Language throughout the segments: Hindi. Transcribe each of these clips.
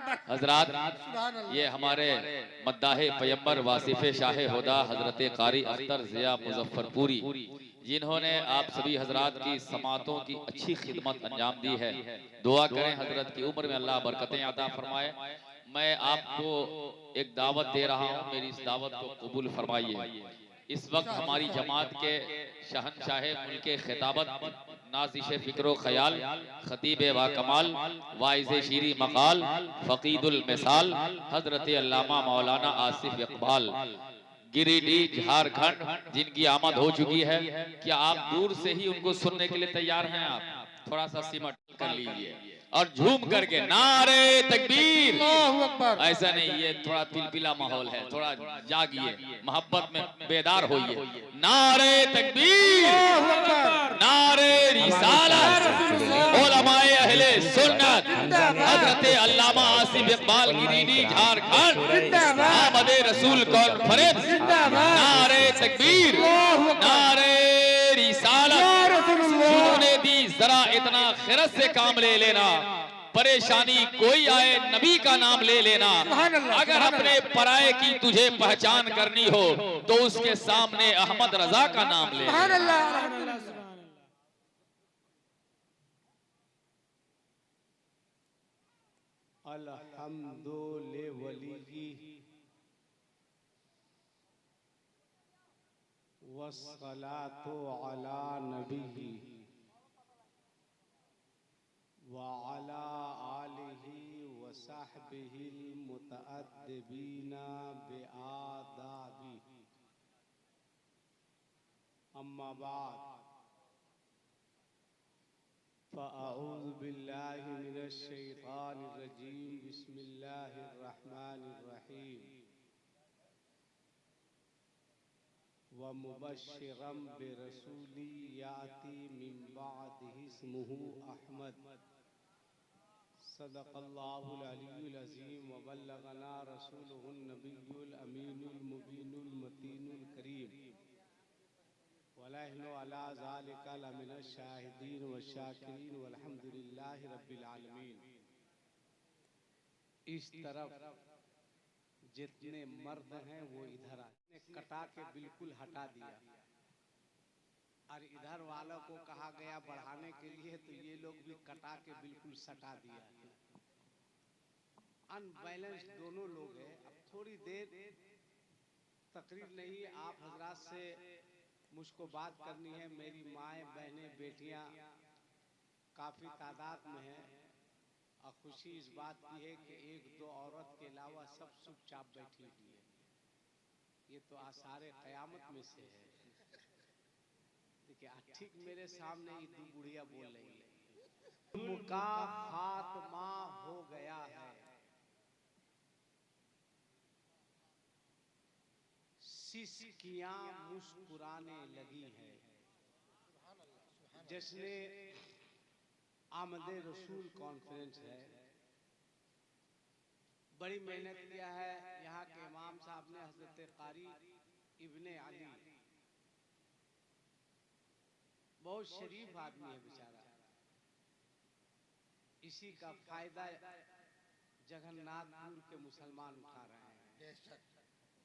हजरात, ये हमारे मद्दाहे पैगंबर वासिफ शाह हुदा हजरत कारी अख्तर ज़िया मुजफ्फरपुरी, जिन्होंने आप सभी हजरात की समातों की अच्छी खिदमत अंजाम दी है। दुआ करें हजरत की उम्र में अल्लाह बरकतें अता फरमाए। मैं आपको एक दावत दे रहा हूँ, मेरी इस दावत को कबूल फरमाइए। इस वक्त हमारी जमात के शहनशाह मुल्क खिताबत, नाज़िश फ़िक्र ख़याल, ख़तीब व कमाल, वाइज़ शीरी मकाल, फ़कीदुल मिसाल हज़रत अल्लामा मौलाना आसिफ इकबाल गिरिडीह झारखंड, जिनकी आमद हो चुकी है। क्या आप दूर से ही उनको सुनने के लिए तैयार हैं? आप थोड़ा सा सिमट कर लीजिए और झूम करके नारे तकबीर। ऐसा नहीं, ये थोड़ा पिलपिला माहौल है, थोड़ा जागिए, मोहब्बत में बेदार होइए। नारे तकबीर, नारे रिसालत, उलमाए अहले सुन्नत, हजरत अल्लामा आसिफ इकबाल गिरिडीह झारखंड, आमद रसूल कॉन्फ्रेंस, नारे तकबीर, नारे रिसालत। सुनने दी जरा इतना खिरत से काम ले लेना, परेशानी कोई आए नबी का नाम ले लेना। अगर अपने पराये की तुझे पहचान करनी हो तो उसके सामने अहमद रजा का नाम ले लेना। वस्सलातु अला नबी व अला आलिहि व सहबिहिल मुतअद्दिबीना बिआदाबी। अम्मा बाद फ़अऊज़ु बिल्लाहि मिनश शैतानिर रजीम। बिस्मिल्लाहिर रहमानिर रहीम। व मुबश्शिरम बिरसूली याती मिन बादिहि इस्मुहु अहमद। सदक़ल्लाहुल अलीयुल अज़ीम व बल्लगना रसूलुहुन नबियुल अमीनुल मुबीनुल मतीनुल करीम। व नहनु अला ज़ालिका लमिनश शाहिदीन व शाकिरीन वल्हम्दुलिल्लाहि रब्बिल आलमीन। इस तरफ जितने मर्द हैं वो इधर आए, कटा के बिल्कुल हटा दिया, और इधर वालों को कहा गया बढ़ाने के लिए, तो ये लोग भी कटा के बिल्कुल सटा दिया। अनबैलेंस दोनों लोग हैं। अब थोड़ी देर तकरीर नहीं, आप हजरात से मुझको बात करनी है। मेरी माएँ बहनें बेटियाँ काफ़ी तादाद में हैं, और खुशी इस बात की है कि एक दो औरत के अलावा सब चुपचाप बैठी हुई है। ये तो आसारे क़यामत में से है। देखिए, ठीक मेरे सामने ये दो बुढ़िया बोल रही है, उनका खात्मा हो गया है, सिसकियां मुस्कुराने लगी है। जिसने आमदे रसूल कॉन्फ्रेंस है, बड़ी मेहनत किया है। यहाँ के इमाम साहब ने हजरत कारी इब्ने अली, बहुत शरीफ आदमी है बेचारा। इसी का फायदा जगन्नाथपुर के मुसलमान उठा रहे हैं।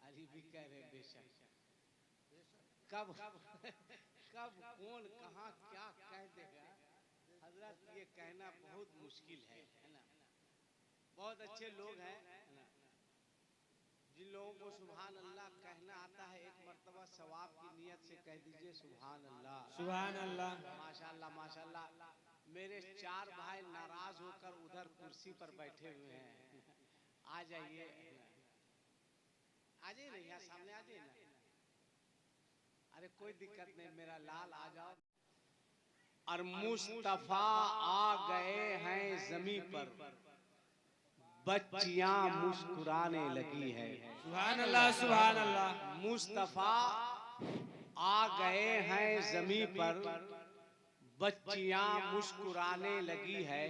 अली भी कह रहे बेशक। कब कब कौन कहाँ क्या कह देगा हजरत, ये कहना बहुत मुश्किल है ना। बहुत अच्छे लोग हैं ना, जिन लोगों को सुभान अल्लाह कहना आता है, एक मर्तबा सवाब की नियत से कह दीजिए सुभान अल्लाह, सुभान अल्लाह, माशाअल्लाह माशाअल्लाह। मेरे चार भाई नाराज होकर उधर कुर्सी पर बैठे हुए हैं। आ जाइए, आ जाइए ना, यहाँ सामने आ जाइए ना। अरे कोई दिक्कत नहीं, मेरा लाल आ जाओ। और मुस्तफा आ गए हैं जमीन पर, बच्चियां मुस्कुराने लगी है। सुभान अल्लाह सुभान अल्लाह। मुस्तफा आ गए हैं जमीन पर, बच्चियां मुस्कुराने लगी है।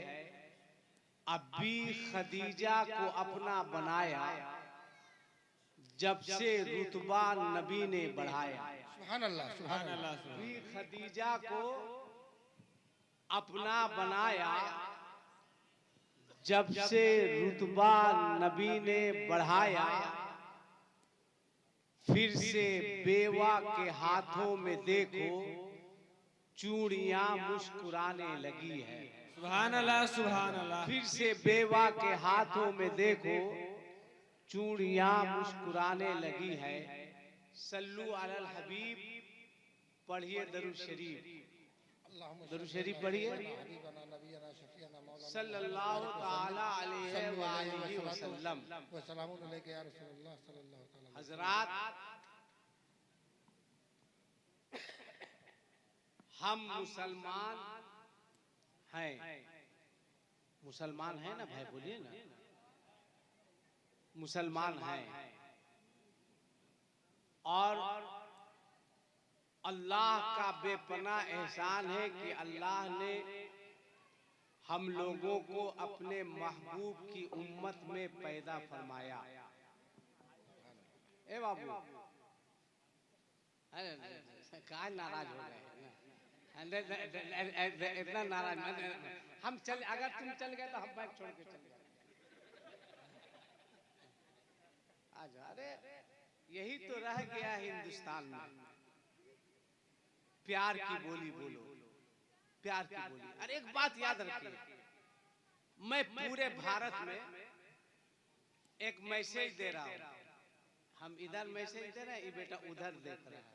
अब भी खदीजा को अपना बनाया, जब से रुतबा नबी ने बढ़ाया। सुभान अल्लाह सुभान अल्लाह। भी खदीजा को अपना बनाया, जब से रुतबा नबी ने बढ़ाया, फिर से बेवा के हाथों में देखो चूड़ियां मुस्कुराने लगी है। सुभान अल्लाह, सुभान अल्लाह। फिर से बेवा के हाथों में देखो चूड़ियां मुस्कुराने लगी है। सल्लू अलल हबीब, पढ़िए दरूद शरीफ। दरूद शरीफ पढ़िए। सल्लल्लाहु ताला अलैहि वसल्लम। हजरात, हम मुसलमान हैं। मुसलमान हैं ना भाई, बोलिए ना। मुसलमान हैं और अल्लाह का बेपना एहसान है कि अल्लाह ने हम लोगों को अपने महबूब की उम्मत में पैदा फरमाया। ए बाबू, कहाँ नाराज हो गए? इतना नाराज हम चल, अगर तुम चल गए तो हम बाइक छोड़ के चल गए। अरे यही तो रह गया हिंदुस्तान में, प्यार की बोली बोलो, प्यार की बोली। अरे एक बात याद रखिए, मैं पूरे भारत में एक मैसेज दे रहा हूँ। हम इधर मैसेज दे रहे हैं, ये बेटा उधर देख रहा है।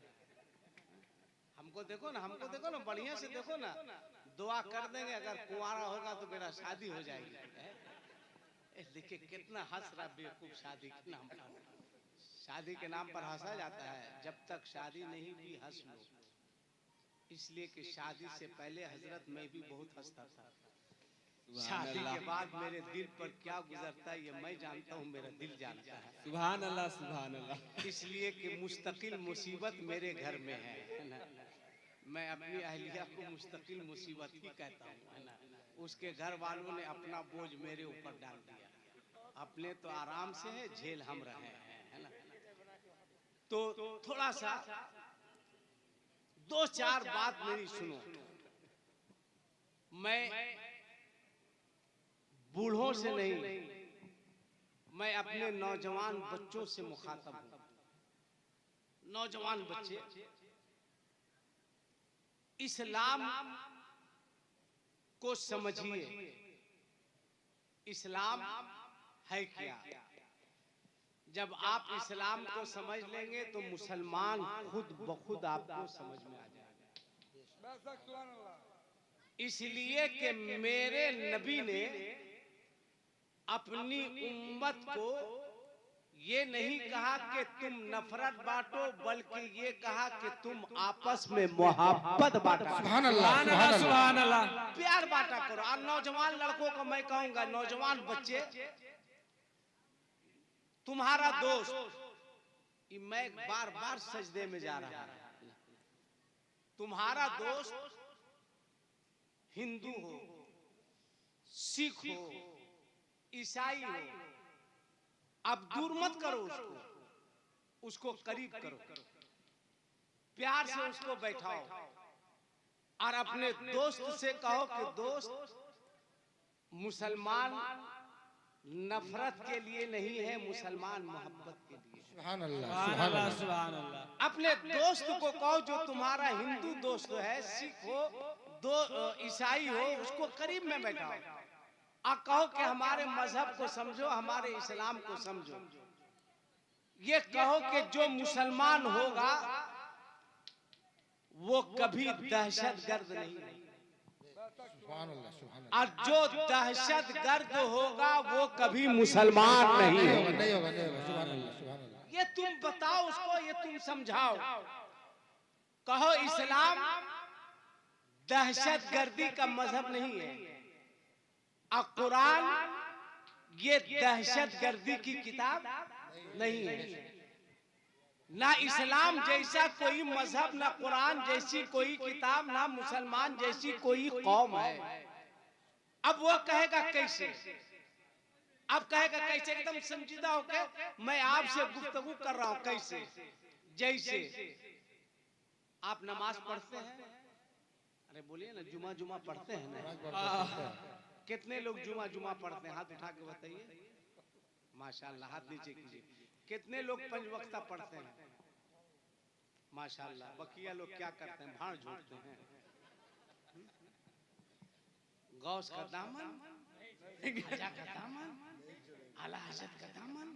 हमको देखो ना, हमको देखो ना, बढ़िया से देखो ना। दुआ कर देंगे, अगर कुंवारा होगा तो मेरा शादी हो जाएगी। देखिए कितना हंस रहा बेवकूफ। शादी कितना, शादी के नाम पर हंसा जाता है। जब तक शादी नहीं हुई हंस लो, इसलिए कि शादी से पहले हजरत मैं भी बहुत हंसता था। शादी के बाद मेरे दिल पर क्या गुजरता है ये मैं जानता हूँ, मेरा दिल जानता है। सुभान अल्लाह, सुभान अल्लाह। इसलिए कि मुस्तकिल मुसीबत मेरे घर में है ना। मैं अपनी अहलिया को मुस्तकिल मुसीबत ही कहता हूँ, है ना। उसके घर वालों ने अपना बोझ मेरे ऊपर डाल दिया। अपने तो आराम से है, झेल हम रहे हैं, है ना। तो थोड़ा सा दो चार बात मेरी सुनो। मैं बूढ़ों से नहीं, मैं अपने नौजवान बच्चों से मुखातब हूं। नौजवान बच्चे, इस्लाम को समझिए। इस्लाम है क्या? जब आप इस्लाम को समझ लेंगे तो मुसलमान खुद ब खुद आपको समझ में आ जाएगा। इसलिए कि मेरे नबी ने अपनी उम्मत को ये नहीं कहा कि तुम नफरत बांटो, बल्कि ये कहा कि तुम आपस में मोहब्बत बांटा। सुभान अल्लाह, सुभान अल्लाह। प्यार बांटा करो। और नौजवान लड़कों को मैं कहूंगा, नौजवान बच्चे, तुम्हारा दोस्त, मैं बार बार सजदे में जा रहा हूं, तुम्हारा दोस्त हिंदू हो, सिख हो, ईसाई हो, अब दूर मत करो उसको करीब करो, प्यार से उसको बैठाओ और अपने दोस्त से कहो कि दोस्त, मुसलमान नफरत के लिए नहीं है, मुसलमान मोहब्बत के लिए। सुभान अल्लाह, सुभान अल्लाह, सुभान अल्लाह। अपने दोस्त को कहो जो तुम्हारा हिंदू दोस्त है, सिख हो, ईसाई हो, उसको करीब में बैठाओ और कहो कि हमारे मजहब को समझो, हमारे इस्लाम को समझो। ये कहो कि जो मुसलमान होगा वो कभी दहशतगर्द नहीं, और जो दहशतगर्द होगा वो कभी मुसलमान नहीं होगा। ये तुम बताओ उसको, ये तुम समझाओ। कहो इस्लाम दहशतगर्दी का मजहब नहीं है और कुरान ये दहशतगर्दी की किताब नहीं है। ना इस्लाम जैसा कोई मजहब, ना कुरान जैसी कोई किताब, ना मुसलमान जैसी कोई कौम है। अब वो कहेगा कैसे? अब कहेगा कैसे? एकदम संजीदा होकर मैं आपसे गुफ्तगू कर रहा हूं। कैसे? जैसे आप नमाज पढ़ते हैं, अरे बोलिए ना, जुमा जुमा पढ़ते हैं ना, कितने लोग जुमा जुमा पढ़ते हैं? हाथ उठा के बताइए। माशाल्लाह, हाथ नीचे कीजिए। कितने लोग पंज वक्ता पढ़ते हैं? माशाल्लाह। बकिया लोग क्या करते हैं? भाड़ झोंकते हैं। गौस का दामन, ख्वाजा का दामन, आला हजरत का दामन,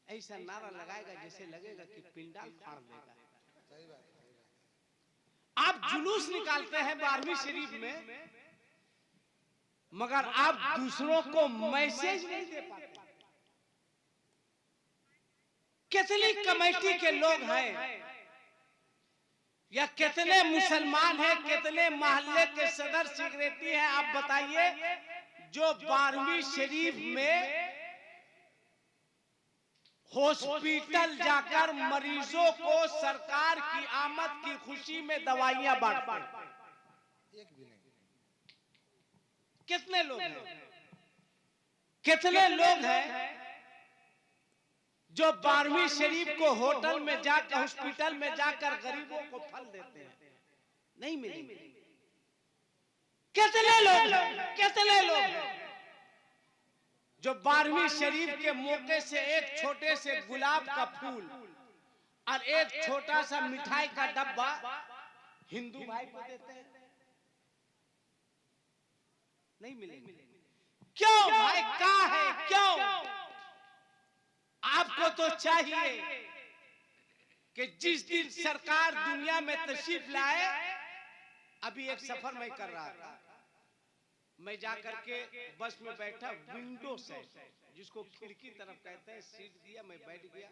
ऐसा नारा लगाएगा जैसे लगेगा कि पिंडाल फाड़ देगा। आप जुलूस निकालते हैं 12वीं शरीफ में, मगर आप दूसरों को मैसेज नहीं दे पाते। कितनी कमेटी के लोग हैं या कितने मुसलमान हैं, कितने मोहल्ले के सदर सेक्रेटरी हैं, आप बताइए, जो 12वीं शरीफ में हॉस्पिटल जाकर मरीजों को सरकार की आमद की खुशी में दवाइयां बांटते हैं? एक भी नहीं। कितने लोग हैं? कितने लोग हैं जो 12वीं शरीफ को होटल में जाकर, हॉस्पिटल में जाकर गरीबों को फल देते हैं? नहीं मिलेंगे। कितने लोग हैं? कितने लोग हैं जो 12वीं शरीफ के मौके से एक छोटे से गुलाब का फूल और एक छोटा सा मिठाई का डब्बा हिंदू भाई को देते हैं? नहीं मिलेंगे। क्यों भाई? क्या है? क्यों? आपको तो चाहिए कि जिस दिन सरकार दुनिया में तशरीफ लाए, अभी एक सफर मैं कर रहा था, मैं जाकर के बस में बैठा, विंडो सीट जिसको खिड़की तरफ कहते हैं, सीट दिया, मैं बैठ गया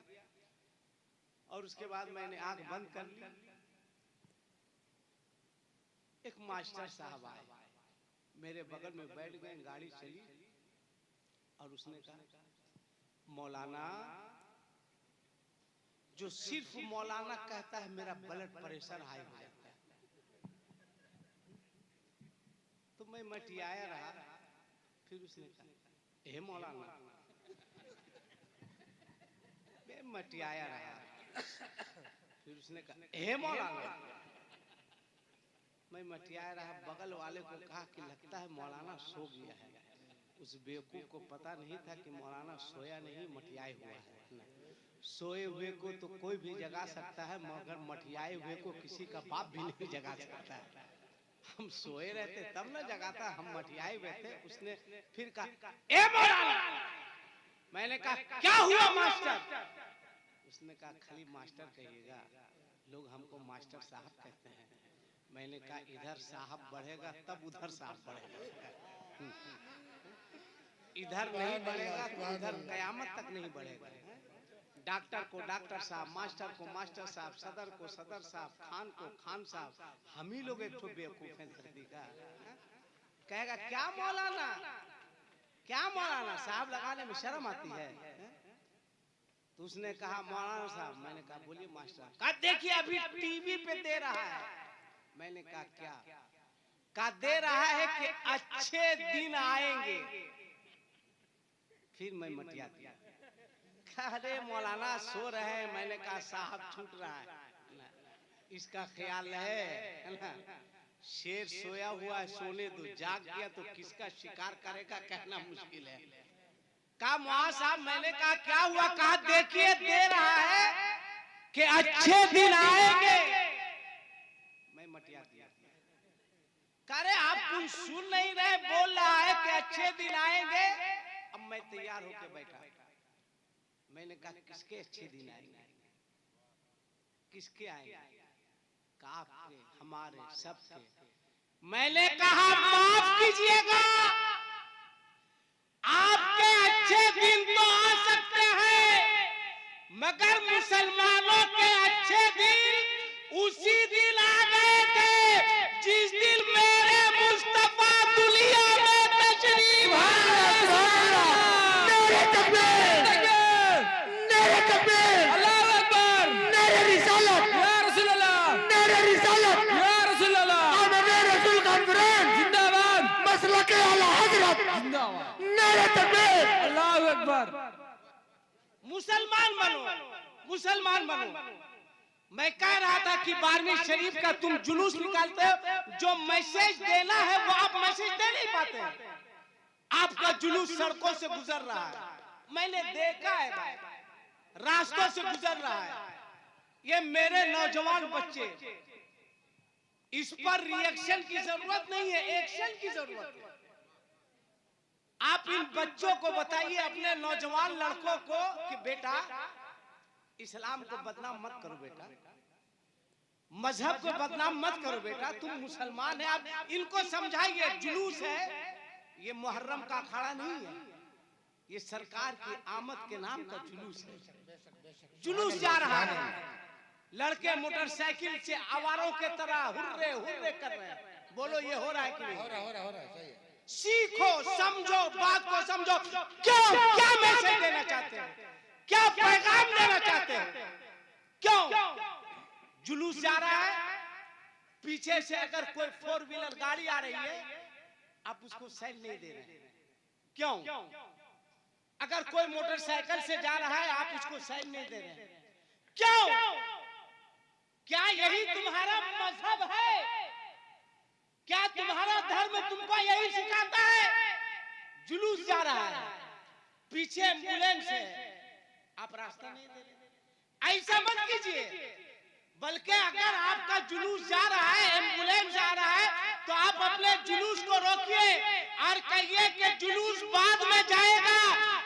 और उसके बाद मैंने आंख बंद कर ली। एक मास्टर साहब आए, मेरे बगल में बैठ गए, गाड़ी चली और उसने कहा, मौलाना, जो सिर्फ मौलाना कहता है मेरा ब्लड प्रेशर हाई हो जाता है। तो मैं मटियाया रहा। फिर उसने कहा, हे मौलाना, मैं मटियाया रहा। फिर उसने कहा, हे मौलाना, मैं मटियाया रहा। बगल वाले को कहा कि लगता है मौलाना सो गया है। उस बेवकूफ को पता नहीं था कि मौलाना सोया नहीं, मटियाए हुआ है। सोए हुए को तो कोई भी जगा सकता है, मगर मटियाए हुए को किसी का बाप भी नहीं जगा सकता है। हम सोए रहते तब न जगाता, हम मटियाए हुए थे। उसने फिर कहा, ए मौलाना। मैंने कहा, क्या हुआ मास्टर? उसने कहा, खाली मास्टर कहिएगा, लोग हमको मास्टर साहब कहते हैं। मैंने कहा, इधर साहब बढ़ेगा तब उधर साहब बढ़ेगा, इधर नहीं बढ़ेगा तो उधर कयामत तक नहीं बढ़ेगा। डॉक्टर को डॉक्टर साहब, मास्टर को मास्टर साहब, सदर को सदर साहब, खान को खान साहब। हम ही लोग एक बेवकूफ हैं धरती का। कहेगा, क्या मौलाना, क्या मौलाना, साहब लगाने में शर्म आती है। तो उसने कहा, मौलाना साहब। मैंने कहा, बोलिए मास्टर। कहा, देखिए अभी टीवी पे दे रहा है। मैंने कहा, क्या? कहा, दे रहा है कि अच्छे दिन आएंगे। फिर मैं मटिया दिया। अरे मौलाना सो रहे हैं। मैंने कहा, साहब छूट रहा है, इसका ख्याल है ना, शेर सोया हुआ है, सोने दो, जाग गया तो किसका शिकार करेगा कहना मुश्किल है। कहा, मौलाना साहब। मैंने कहा, क्या हुआ? कहा, देखिए दे रहा है कि अच्छे दिन आएंगे। मैं मटिया दिया। अरे आप कुछ सुन नहीं रहे, बोल रहा है कि अच्छे दिन आएंगे। अब मैं तैयार होकर बैठा। मैंने कहा, किसके अच्छे दिन आएंगे? किसके आएंगे? कहा, आपके, हमारे, सबके। मैंने कहा, माफ कीजिएगा, आपके अच्छे दिन तो आ सकते हैं, मगर मुसलमानों के अच्छे दिन उसी दिन आ गए थे जिस दिन मेरे मुस्तफा दुनिया में तशरीफ मुसलमान बनो, मुसलमान बनो। मैं कह रहा था कि बारहवीं शरीफ का तुम जुलूस निकालते हो, जो मैसेज देना है वो आप मैसेज दे नहीं पाते हैं। आपका जुलूस सड़कों से गुजर रहा है, मैंने देखा है भाई, रास्तों से गुजर रहा है। ये मेरे नौजवान बच्चे, इस पर रिएक्शन की जरूरत नहीं है, एक्शन की जरूरत है। आप इन बच्चों को बताइए, अपने नौजवान लड़कों को, कि बेटा इस्लाम को बदनाम मत करो बेटा, मजहब को बदनाम मत करो बेटा, तुम मुसलमान है। आप इनको समझाइए, जुलूस है, ये मुहर्रम का अखाड़ा नहीं है, ये सरकार की आमद के नाम का जुलूस है। जुलूस जा रहा है, लड़के मोटरसाइकिल से आवारों के तरह हुर्रे हुर्रे कर रहे हैं। बोलो ये हो रहा है कि नहीं? हो रहा है, सही है। सीखो, समझो, बात को समझो। क्यों, क्या मैसेज देना चाहते हो, क्या पैगाम देना चाहते हो? क्यों जुलूस जा रहा है? पीछे से अगर कोई 4 व्हीलर गाड़ी आ रही है, आप उसको साइड नहीं दे रहे। क्यों? अगर कोई मोटरसाइकिल से जा रहा है, आप उसको साइड नहीं दे रहे। क्यों? क्या यही तुम्हारा मजहब है? क्या तुम्हारा धर्म तुमको यही सिखाता है? जुलूस जा रहा है, पीछे एम्बुलेंस है, आप रास्ता नहीं दे रहे। ऐसा मत कीजिए, बल्कि अगर आपका जुलूस जा रहा है, एम्बुलेंस जा रहा है, तो आप अपने जुलूस को रोकिए और कहिए कि जुलूस बाद में जाएगा,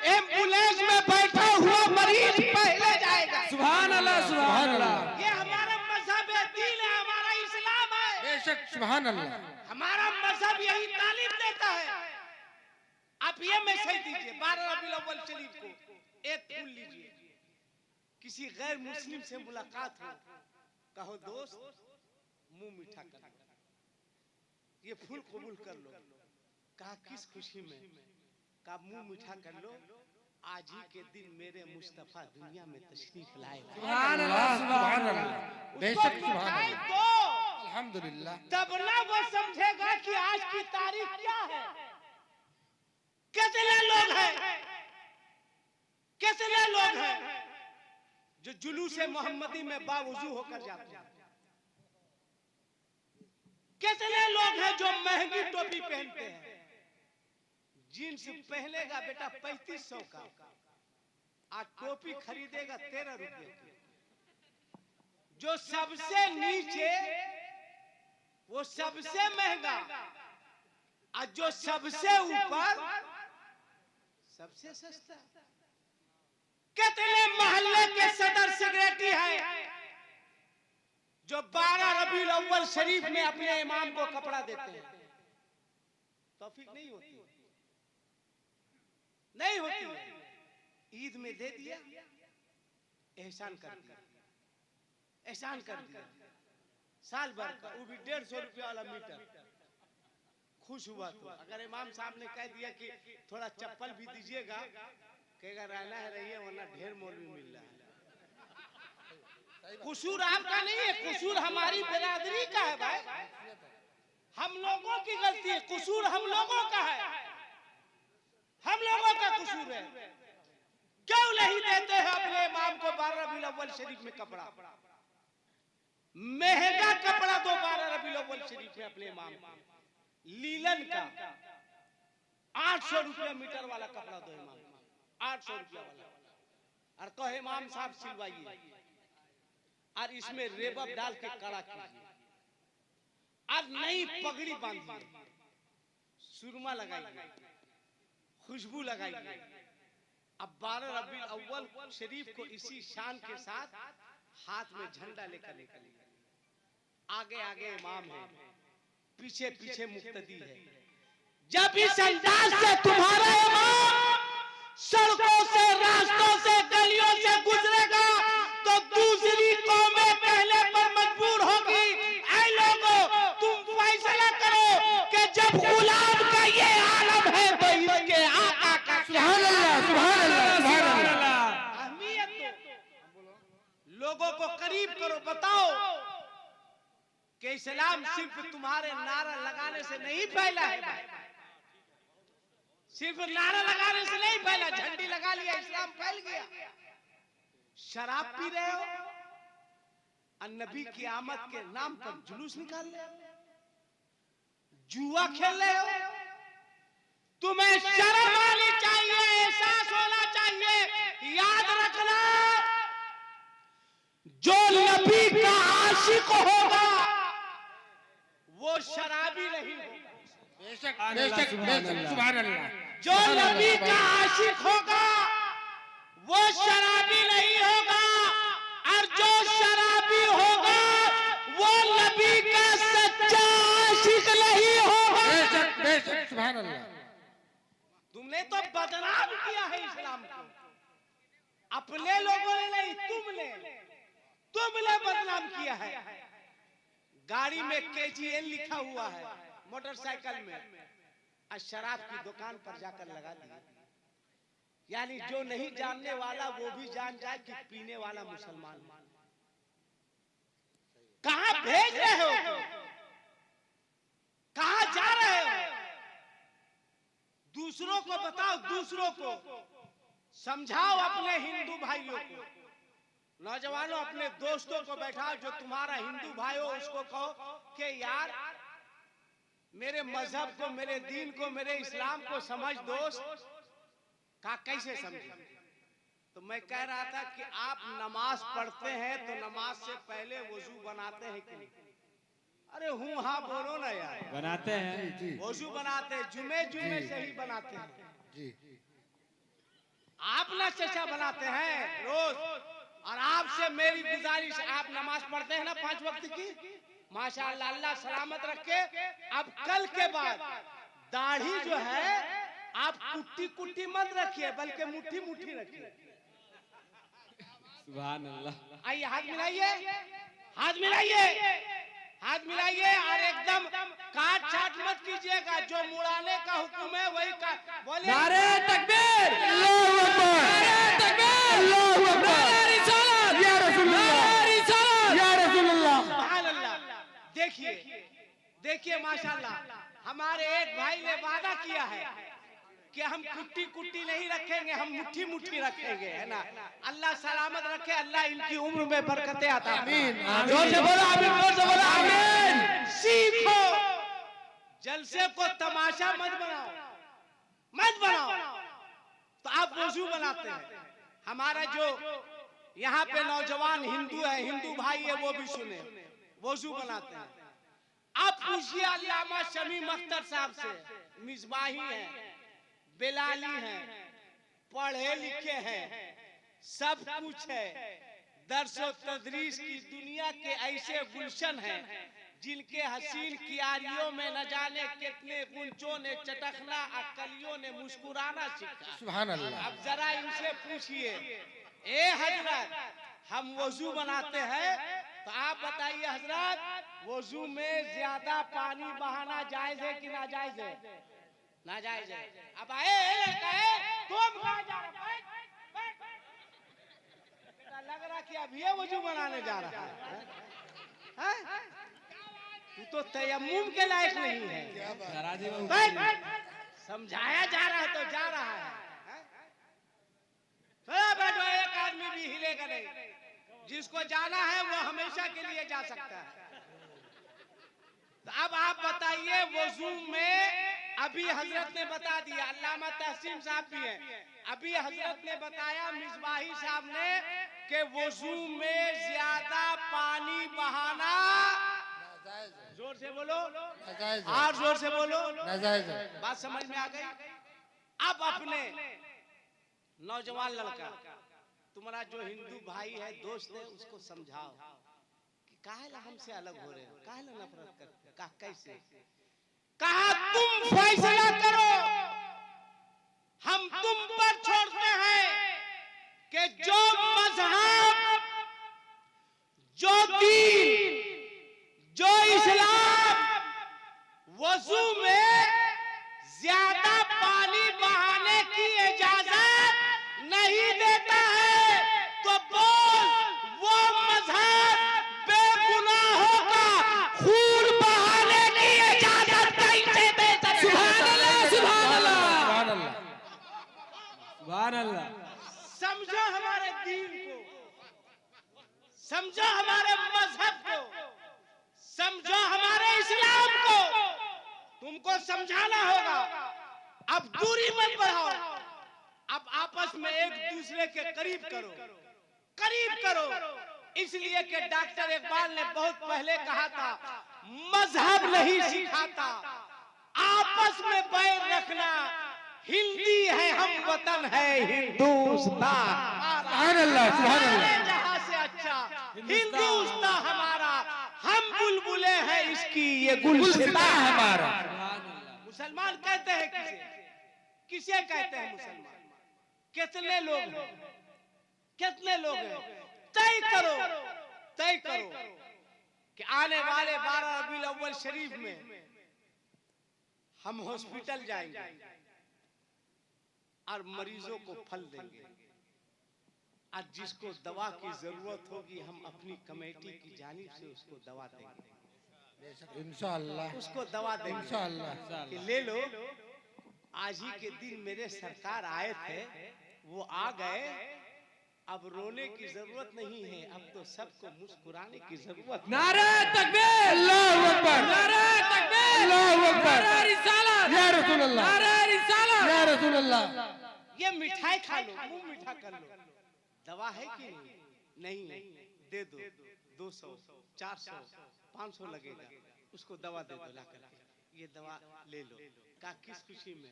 एम्बुलेंस में बैठा हुआ मरीज पहले जाएगा। सुभान अल्लाह, सुभान अल्लाह। ये हमारा मजहब है, दीन है, हमारा इस्लाम है। बेशक, सुभान अल्लाह। हमारा मजहब यही तालीम देता है। आप ये मैसेज दीजिए 12 रबीउल अव्वल शरीफ को, एक फूल लीजिए, किसी गैर मुस्लिम से मुलाकात हो, कहो दोस्त मुंह मीठा कर लो, ये फूल कबूल कर लो। कहा किस खुशी में? कहा मुंह मीठा कर लो, आज ही के दिन मेरे मुस्तफा दुनिया में तशरीफ लाए। सुभान अल्लाह, सुभान अल्लाह। बेशक, सुभान अल्लाह, अल्हम्दुलिल्लाह। तब ना वो समझेगा कि आज की तारीख क्या है। कितने लोग हैं, कितने लोग हैं जो जुलूस मोहम्मदी में बावजू होकर जाते हैं? कितने लोग हैं जो महंगी टोपी पहनते हैं? जींस पहनेगा बेटा 3500 का, आज टोपी खरीदेगा 13 रुपए की। जो सबसे नीचे वो सबसे महंगा, और जो सबसे ऊपर सबसे सस्ता। कितने मोहल्ले के सदर सेक्रेटरी हैं जो 12 रबीउल अव्वल शरीफ में अपने इमाम को कपड़ा देते हैं? तौफीक नहीं होती, नहीं होती। ईद में दे दिया, एहसान कर दिया, एहसान कर दिया, साल भर का, वो भी 150 रुपया वाला मीटर। खुश हुआ तो अगर इमाम साहब ने कह दिया कि थोड़ा चप्पल भी दीजिएगा, कहेगा रहना है रहिए, वरना ढेर मौलवी मिल रहा है। कसूर आपका नहीं है, कसूर हमारी बिरादरी का है भाई, हम लोगों की गलती है, कसूर हम लोगों का है, हम लोगों का कसूर है। क्यों नहीं देते हैं अपने इमाम को 12 रबीउल अव्वल शरीफ में कपड़ा? महंगा कपड़ा दो 12 रबीउल अव्वल शरीफ में अपने इमाम को, लीलन का 800 रुपया मीटर वाला कपड़ा दो इमाम को, 800 रुपया वाला, और कहो इमाम साहब सिलवाइए, और इसमें रेबब डाल के कड़ा कीजिए, और नई पगड़ी बांधिए, सुरमा लगाइए, खुशबू लगाइए। अब 12 रबीउल अव्वल शरीफ को इसी शान के साथ हाथ में झंडा लेकर निकलिए। आगे आगे इमाम है, पीछे पीछे मुक्तदी है। जब इस अंदाज से तुम्हारा इमाम सड़कों से, रास्तों से, गलियों से गुजरेगा, तो दूसरी कौमें पहले पर मजबूर होगी। ऐ लोगों, तुम फैसला करो कि जब गुलाम का ये आलम है तो इसके आका का सुभान अल्लाह, सुभान अल्लाह, सुभान अल्लाह। अहमियत दो, लोगों को करीब करो, बताओ कि इस्लाम सिर्फ तुम्हारे नारा लगाने से नहीं फैला है भाई, सिर्फ नारा लगाने से नहीं फैला। झंडी लगा लिया, इस्लाम फैल गया। शराब पी रहे हो, और नबी की आमद के नाम पर जुलूस निकाल ले, जुआ खेल रहे हो। तुम्हें शर्म आनी चाहिए, एहसास होना चाहिए। याद रखना, जो नबी का आशिक होगा वो शराबी नहीं होगा। बेशक बेशक बेशक, सुभान अल्लाह। जो नबी का आशिक होगा वो शराबी नहीं होगा, और जो शराबी होगा वो नबी का सच्चा आशिक नहीं होगा। बेशक बेशक, सुभान अल्लाह। तुमने तो बदनाम किया है इस्लाम को, अपने लोगों ने नहीं, तुमने बदनाम किया है। गाड़ी में KGN लिखा हुआ है, मोटरसाइकिल में, और शराब की दुकान पर जाकर लगा दिया। यानी जो नहीं जानने वाला वो भी जान जाए कि पीने वाला मुसलमान। कहां भेज रहे हो तुम? कहां जा रहे हो? दूसरों को बताओ, दूसरों को समझाओ, अपने हिंदू भाइयों को, नौजवानों, अपने दोस्तों को बैठाओ जो तुम्हारा हिंदू भाई हो, उसको कहो कि यार मेरे मजहब को, मेरे दीन को, मेरे इस्लाम को समझ दोस्त। का कैसे समझे? तो मैं कह रहा था कि आप नमाज पढ़ते हैं तो नमाज से पहले वजू बनाते हैं कि नहीं? अरे हूँ हाँ बोलो ना यार। बनाते हैं, वजू बनाते हैं, जुमे से ही बनाते हैं जी। आप ना चचा बनाते हैं रोज। और आपसे मेरी गुजारिश, आप नमाज पढ़ते हैं ना 5 वक्त की, माशाअल्लाह, अल्लाह सलामत रखे। अब कल के बाद दाढ़ी जो है आप कुट्टी मत रखिए, बल्कि मुट्ठी रखिए। सुभान अल्लाह। आइए, हाथ मिलाइए, हाथ मिलाइए, हाथ मिलाइए, और एकदम काट छाट मत कीजिएगा। जो मुड़ाने का हुक्म है वही का बोले। नारे तकबीर, अल्लाहू अकबर, नारे तकबीर, अल्लाहू अकबर, नारे रिसालत, या रसूलुल्लाह, नारे रिसालत, या रसूलुल्लाह। सुभान अल्लाह। देखिए माशाअल्लाह, हमारे एक भाई ने वादा किया है कि हम कुट्टी नहीं रखेंगे, हम मुट्ठी रखेंगे, है ना। अल्लाह सलामत रखे, अल्लाह इनकी उम्र में बरकतें आता। आमीन। जोर से बोलो आमीन, जोर से बोलो आमीन। सीखो, जलसे को तमाशा मत बनाओ। तो आप वजू बनाते हैं। हमारा जो यहाँ पे नौजवान हिंदू है, हिंदू भाई है, वो भी सुने, वजू बनाते हैं। आप पूछिए अल्लामा शमीम अख्तर साहब से, मिसबाही हैं, बेलाली हैं, पढ़े लिखे हैं, सब कुछ है। दर्स और तदरीस की दुनिया के ऐसे गुलशन हैं जिनके हसीन कियारियों में न जाने कितने गुंचों ने चटकना और कलियों ने मुस्कुराना सीखा। सुभान अल्लाह। अब जरा इनसे पूछिए, ए हजरत, हम वजू बनाते हैं तो आप बताइए हजरत, वजू में ज्यादा पानी बहाना जायज है कि नाजायज है? नाजायज है। अब आए तुम कहाँ जा रहे? लग रहा कि अब ये वजू बनाने जा रहा है। तू तो तयम्मुम के लायक नहीं है। समझाया जा रहा है तो जा रहा है। बैठो, एक आदमी भी हिलेगा नहीं। जिसको जाना है वो हमेशा के लिए जा सकता है। तो अब आप बताइए, वजू में अभी हजरत ने बता दिया, अल्लामा तहसीन साहब भी हैं, अभी हजरत ने बताया, मिसबाही साहब ने, कि वजू में ज्यादा पानी बहाना, जोर से बोलो, और जोर से बोलो, बात समझ में आ गई? अब अपने नौजवान लड़का, तुम्हारा जो हिंदू भाई है, दोस्त है, उसको समझाओ कि काहे ला हमसे अलग हो रहे हो, काहे ला नफरत करते हो, कहा कैसे? कहा तुम फैसला करो, हम तुम पर छोड़ते हैं कि जो मजहब, जो दीन, जो इस्लाम वजू में ज्यादा पानी बहाने की इजाजत नहीं देता है, तो बोल वो मजहब बेगुनाहों का खून बहाने की इजाजत कैसे देता है? सुभान अल्लाह, सुभान अल्लाह, सुभान अल्लाह। समझो हमारे दीन को, समझो हमारे मजहब को, समझो हमारे इस्लाम को। तुमको समझाना होगा। अब दूरी मत बढ़ाओ, अब आपस में एक दूसरे के करीब करो, करीब करो। इसलिए कि डॉक्टर इकबाल ने बहुत पहले कहा था, मजहब नहीं सिखाता, आपस में बैर रखना। हिंदी है हम, वतन है हिंदुस्तान। सुभान अल्लाह, सुभान अल्लाह। जहां से अच्छा हिंदुस्तान हमारा, हम बुलबुले हैं इसकी, ये गुलसिता हमारा। मुसलमान कहते हैं किसे? किसे कहते हैं मुसलमान? कितने लोग हैं? कितने लोग हैं? तय करो, तय करो कि आने वाले 12 रबीउल अव्वल शरीफ में हम हॉस्पिटल जाएंगे और मरीजों को फल देंगे। आज जिसको दवा की जरूरत होगी हम अपनी कमेटी की जानिब से उसको दवा देंगे, इंशाअल्लाह, उसको दवा देंगे इंशाअल्लाह। कि ले लो। आज ही के दिन मेरे सरकार आए थे, वो आ गए। अब रोने की जरूरत नहीं है, अब तो सबको मुस्कुराने की जरूरत है। नारे तकबीर, अल्लाहू अकबर, नारे तकबीर, अल्लाहू अकबर, नारे रिसालत, या रसूल अल्लाह, नारे रिसालत। या रसूल अल्लाह। ये मिठाई खा लो, मुंह मीठा कर लो। दवा है कि नहीं? नहीं, दे दो। 200, 400, 500 लगेगा, उसको दवा दे दो ला करके। ये दवा ले लो। का किस खुशी में?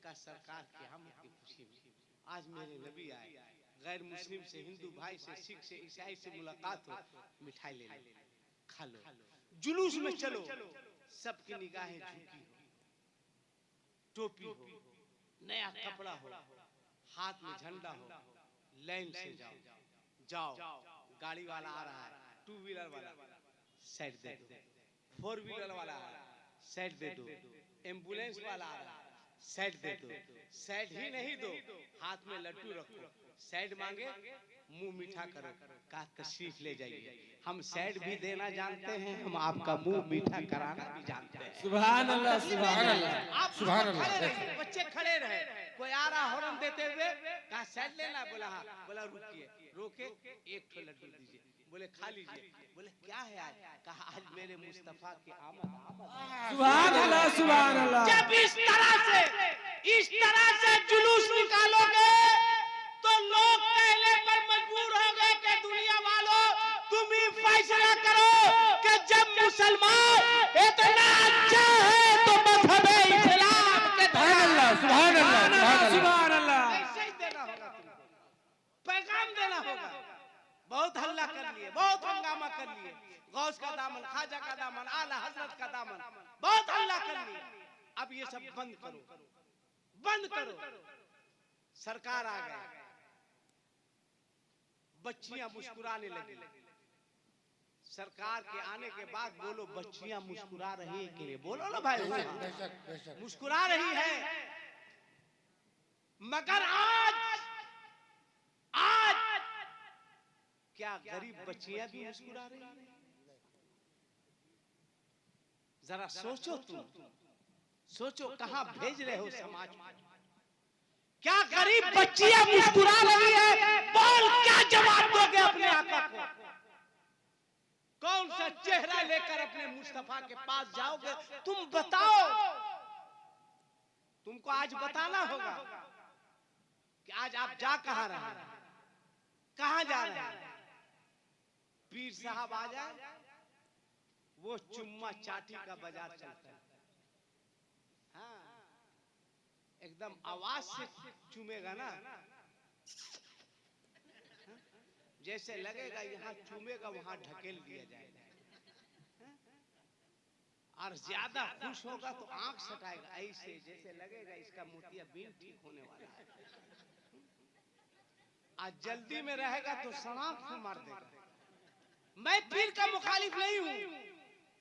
का सरकार की आमद की खुशी में। आज मेरे नबी आए, गैर मुस्लिम से, हिंदू भाई से, सिख से, ईसाई से मुलाकात हो, मिठाई ले लो, खा लो। जुलूस में चलो, सबकी निगाहें झुकी हो, टोपी हो, नया कपड़ा हो, हाथ में झंडा हो, लाइन से जाओ। गाड़ी वाला आ रहा है, 2 व्हीलर वाला साइड दे दो, 4 व्हीलर वाला आ रहा है साइड दे दो, एम्बुलेंस वाला आ रहा है साइड दे दो। साइड ही नहीं दो, हाथ में लड्डू रखो, साइड मांगे मुंह मीठा करो, का तशरीफ ले जाइए। हम साइड भी देना जानते हैं, हम आपका मुंह मीठा कराना भी जानते हैं। सुभान अल्लाह, सुभान अल्लाह। आप सुभान अल्लाह। खड़े रहे, बच्चे खड़े रहे, कोई आ रहा हॉर्न देते हुए, कहा साइड लेना, बोला हाँ, बोला रुकिए, रोके, एक ठो लड्डू दीजिए, बोले खा लीजिए, बोले क्या है आज? कहा आज मेरे मुस्तफा की आमद। सुभान अल्लाह, सुभान अल्लाह। जब इस तरह से जुलूस निकालोगे तो लोग कहने पर मजबूर हो गए कि दुनिया वालों तुम ही फैसला करो कि जब मुसलमान इतना अच्छा है तो मजहब इस्लाम के सुभान अल्लाह, सुभान अल्लाह, सुभान अल्लाह। सुभान अल्लाह। ऐसे ही देना होगा, तुमको पैगाम देना होगा। बहुत हल्ला कर लिए, बहुत हंगामा कर लिए, गौस का दामन, खाजा का दामन, आला हजरत का दामन, बहुत हल्ला कर लिए। अब ये सब बंद करो, बंद करो। सरकार आ गई, बच्चियां मुस्कुराने लगी। सरकार के आने के बाद बोलो, बच्चियां मुस्कुरा रही है कि नहीं? बोलो ना भाई, बेशक, बेशक। मुस्कुरा रही है। मगर आज क्या गरीब बच्चियां भी मुस्कुरा रही हैं? जरा सोचो, तुम सोचो, कहां भेज रहे हो समाज को? क्या गरीब बच्चियां मुस्कुरा रही है? बोल, क्या जवाब दोगे अपने आका को? कौन सा चेहरा लेकर अपने मुस्तफा के पास जाओगे? तुम बताओ। तुमको आज बताना होगा कि आज आप जा कहां रहे हैं, कहां जा रहे हैं। पीर साहब आ जाए, वो चुम्मा चाटी का बाजार चलता है। हाँ, एकदम आवाज से चूमेगा ना, जैसे लगेगा यहाँ चूमेगा वहां ढकेल दिया जाएगा। और ज्यादा खुश होगा तो आंख सटाएगा, ऐसे जैसे लगेगा इसका मोतियाबिंद ठीक होने वाला है। आज जल्दी में रहेगा तो सनाख से मार देगा। मैं पीर का मुखालिफ नहीं हूँ,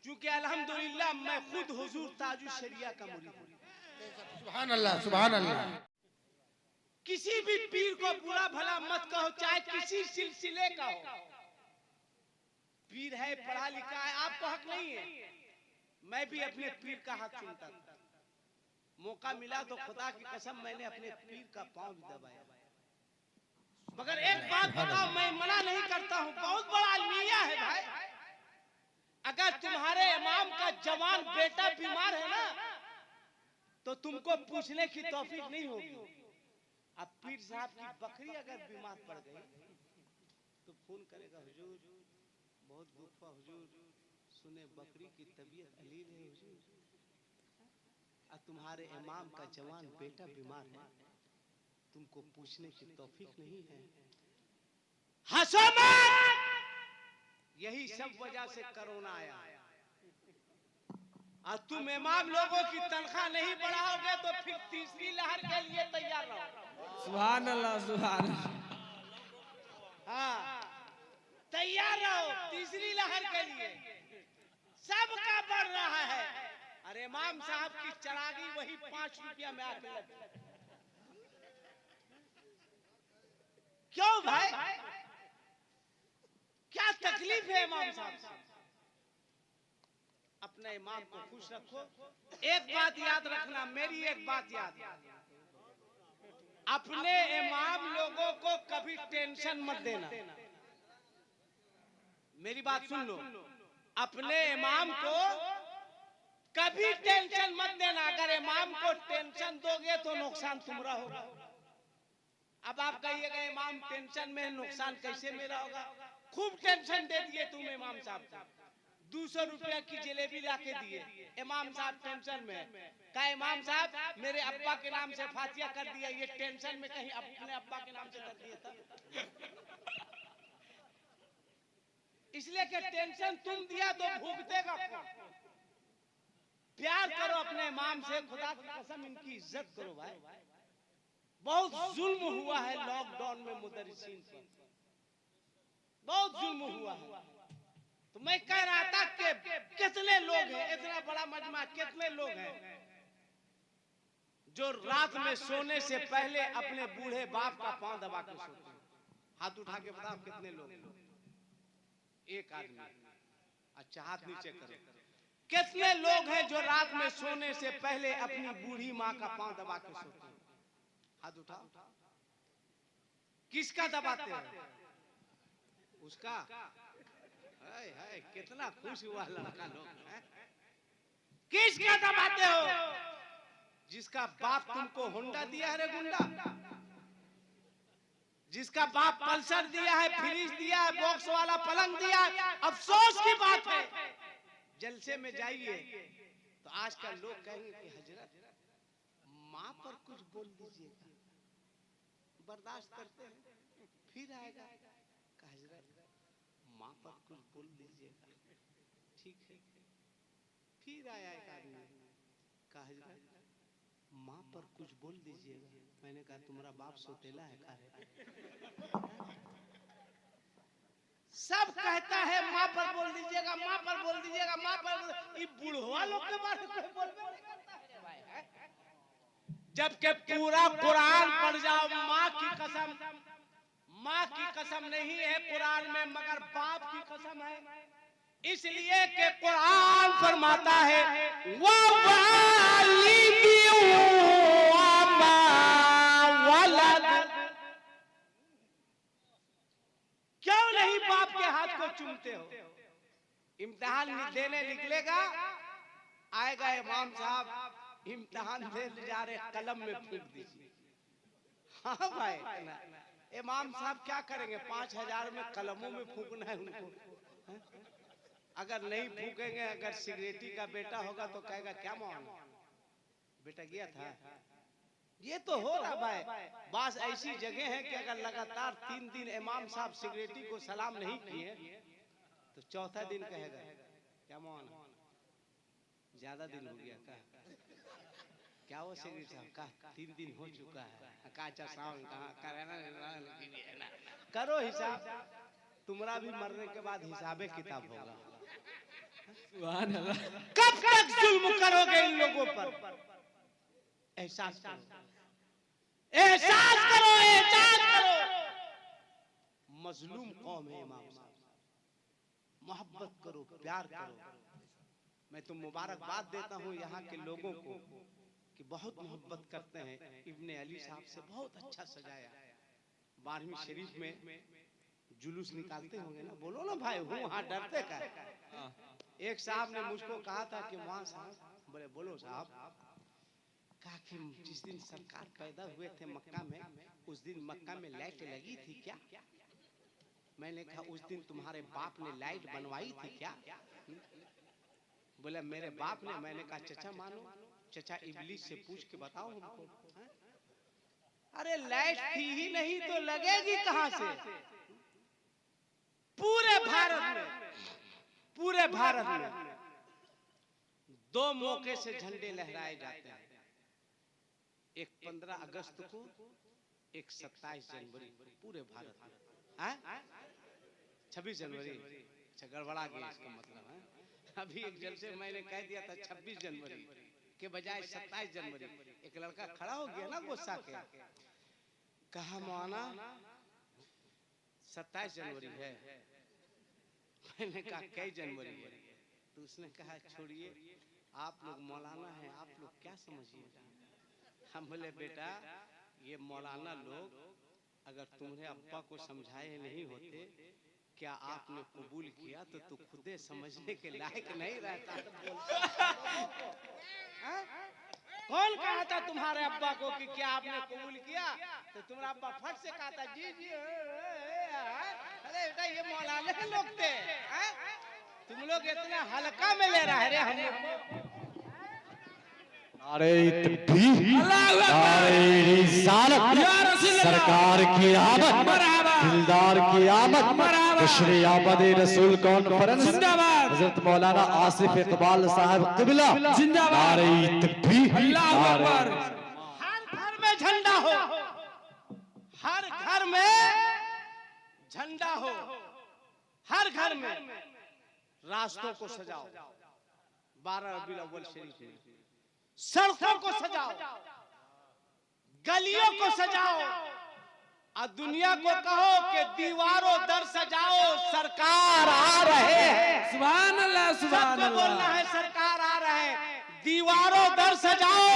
क्योंकि अल्हम्दुलिल्लाह मैं खुद हुजूर ताजुल शरिया का मुरीद हूँ। सुभान अल्लाह, सुभान अल्लाह। किसी भी पीर को बुरा भला मत कहो, चाहे किसी सिलसिले का हो। पीर है, पढ़ा लिखा है, आपको हक नहीं है। मैं भी अपने पीर का हाथ चूमता था। मौका मिला तो खुदा की कसम मैंने अपने पीर का पांव दबाया। मगर एक बात बताओ, मैं मना नहीं करता हूँ, बहुत बड़ा आदमी है अगर तुम्हारे इमाम का जवान बेटा बीमार है ना तो तुमको पूछने की तौफीक नहीं होगी। अब पीर साहब की बकरी अगर बीमार पड़ गई तो फोन करेगा, हुजूर बहुत दुख हुआ हुजूर, सुने बकरी की तबीयत अलील है हुजूर, और तुम्हारे इमाम का जवान बेटा बीमार है, तुमको पूछने की तौफीक नहीं है। हंसो मत। यही सब वजह से कोरोना आया। और तुम इमाम लोगों की तनख्वाह नहीं बढ़ाओगे तो फिर तीसरी लहर के लिए तैयार रहो। सुभान अल्लाह, सुभान अल्लाह। हाँ, तैयार रहो तीसरी लहर के लिए। सबका बढ़ रहा है। अरे इमाम साहब की चरागी वही 5 रुपया में आके लगी। क्यों भाई, क्या तकलीफ है इमाम साहब से? अपने इमाम को खुश रखो। एक बात याद रखना, मेरी एक बात याद, अपने इमाम लोगों को कभी टेंशन मत देना। मेरी बात सुन लो, अपने इमाम को कभी टेंशन मत देना। अगर इमाम को टेंशन दोगे तो नुकसान तुम्हारा होगा। अब आप कहिएगा इमाम टेंशन में, नुकसान कैसे मेरा होगा? खूब टेंशन दे दिए तुम इमाम साहब को, 200 रुपया की जलेबी लाके दिए, इमाम साहब टेंशन में। कहा इमाम साहब मेरे अब्बा के नाम से फातिया कर दिया, ये टेंशन में कहीं अपने अब्बा के नाम से कर दिया था। इसलिए कि टेंशन तुम दिया तो भुगतेगा कौन? प्यार करो अपने इमाम से, खुदा की कसम इनकी इज्जत करो भाई। बहुत जुल्म हुआ है लॉकडाउन में मुदर्रिसीन पर, बहुत जुल्म हुआ है। तो मैं कह रहा था कि कितने लोग हैं, इतना बड़ा मजमा, कितने लोग हैं जो रात में सोने से पहले अपने बूढ़े बाप का पांव दबा के सोते हैं? हाथ उठा के बताओ कितने लोग? एक आदमी। अच्छा हाथ नीचे करो। कितने लोग हैं जो रात में सोने से पहले अपनी बूढ़ी माँ का पांव दबा के सोते हैं? हाथ उठाओ। किसका दबाते हैं? उसका। हाय हाय, कितना खुश हुआ लड़का लोग। किसका दबाते हो? जिसका बाप तुमको होंडा दिया है रे गुंडा, जिसका बाप पल्सर दिया है, फ्रिज दिया है, बॉक्स वाला पलंग दिया है। अफसोस की बात है, जलसे में जाइए तो आजकल लोग कहेंगे कि हजरत माँ पर कुछ बोल दीजिएगा, बर्दाश्त करते हैं, फिर आएगा हजरत माँ पर कुछ बोल दीजिएगा, ठीक है। फिर आया एक आदमी, कहा हजरत माँ पर कुछ बोल दीजिएगा। मैंने कहा तुम्हारा बाप सोतेला है का? सब कहता है माँ पर बोल दीजिएगा, माँ पर बोल दीजिएगा, माँ पर। ये बूढ़वा लोग के बारे में बोलबे नहीं करता है भाई। जबकि पूरा कुरान पढ़ जाओ, माँ की कसम, माँ की कसम नहीं है कुरान में, मगर बाप की कसम है। इसलिए कि कुरान फरमाता है क्यों नहीं बाप के हाथ को चूमते हो? इम्तिहान देने निकलेगा, आएगा इमाम साहब इम्तिहान दे जा रहे, कलम में फूंक दीजिए। हाँ भाई, इमाम साहब क्या करेंगे? 5000 में कलमों में फूंकना है उनको। अगर नहीं फूकेंगे, अगर सिगरेटी का बेटा होगा तो कहेगा क्या मौलाना बेटा गया था। ये तो हो रहा भाई। बस ऐसी जगह है कि अगर लगातार 3 दिन इमाम साहब सिगरेटी को सलाम नहीं किए तो चौथा दिन कहेगा क्या मौलाना ज्यादा दिन हो गया क्या वो सिगरेट साहब का 3 दिन हो चुका है। काचा सावन करो हिसाब, तुम्हारा भी मरने के बाद हिसाबे किताब होगा। कब तक जुल्म करोगे इन लोगों पर? एहसास करो, एहसास करो, एहसास करो। मजलूम कौम है इमाम साहब, मोहब्बत करो, प्यार करो। मैं तो मुबारकबाद देता हूँ यहाँ के लोगों को कि बहुत मोहब्बत करते हैं। इब्ने अली साहब से बहुत अच्छा सजाया। 12वीं शरीफ में जुलूस निकालते होंगे ना, बोलो ना भाई, हूँ हाँ, डरते का एक साहब ने मुझको कहा था कि वहां साहब, बोले बोलो साहब, कहा कि जिस दिन सरकार पैदा हुए थे मक्का में, उस दिन मक्का में लाइट लगी थी क्या? मैंने कहा उस दिन तुम्हारे बाप ने लाइट बनवाई थी क्या? बोले मेरे बाप ने। मैंने कहा चचा मानो, चचा इबलीस से पूछ के बताओ हमको। अरे लाइट थी ही नहीं तो लगेगी कहां से? पूरे भारत में 2 मौके से झंडे लहराए जाते हैं, एक 15 अगस्त को, एक 27 जनवरी, पूरे भारत में। 26 जनवरी गड़बड़ा गया इसका मतलब है। अभी एक जलसे मैंने कह दिया था 26 जनवरी के बजाय 27 जनवरी। एक लड़का खड़ा हो गया ना गुस्सा के, कहा मौलाना 27 जनवरी है। मैंने कहा कई जनवरी है? तो उसने कहा छोड़िए, आप लोग मौलाना हैं, आप लोग क्या समझिएगा। हम बोले बेटा ये मौलाना लोग अगर तुम्हारे अब्बा को समझाए नहीं होते, क्या आपने कबूल किया तो तू खुदे समझने के लायक नहीं रहता। कौन कहा था तुम्हारे अब्बा को कि क्या आपने कबूल किया? तो तुम्हारा अब्बा फट से कहा था जी जी। अरे बेटा ये मौलाना लोग थे, तुम लोग इतना हल्का में ले रहे रे हम लोग। नारे तकबीर, नारे रिसालत, सरकार की आमद, दिलदार की आमद, बशरे आमद रसूल कॉन्फ्रेंस, हजरत मौलाना आसिफ इकबाल साहब क़िबला, नारे तकबीर, हर घर में झंडा हो, हर घर में झंडा हो, हर घर में रास्तों को सजाओ, 12 रबीउल अव्वल शरीफ, सड़कों को सजाओ, गलियों को सजाओ, और दुनिया को कहो कि दीवारों दर सजाओ, सरकार आ रहे हैं। सुभान अल्लाह, सुभान सबको अल्लाह। बोलना है सरकार आ रहे हैं, दीवारों दर सजाओ,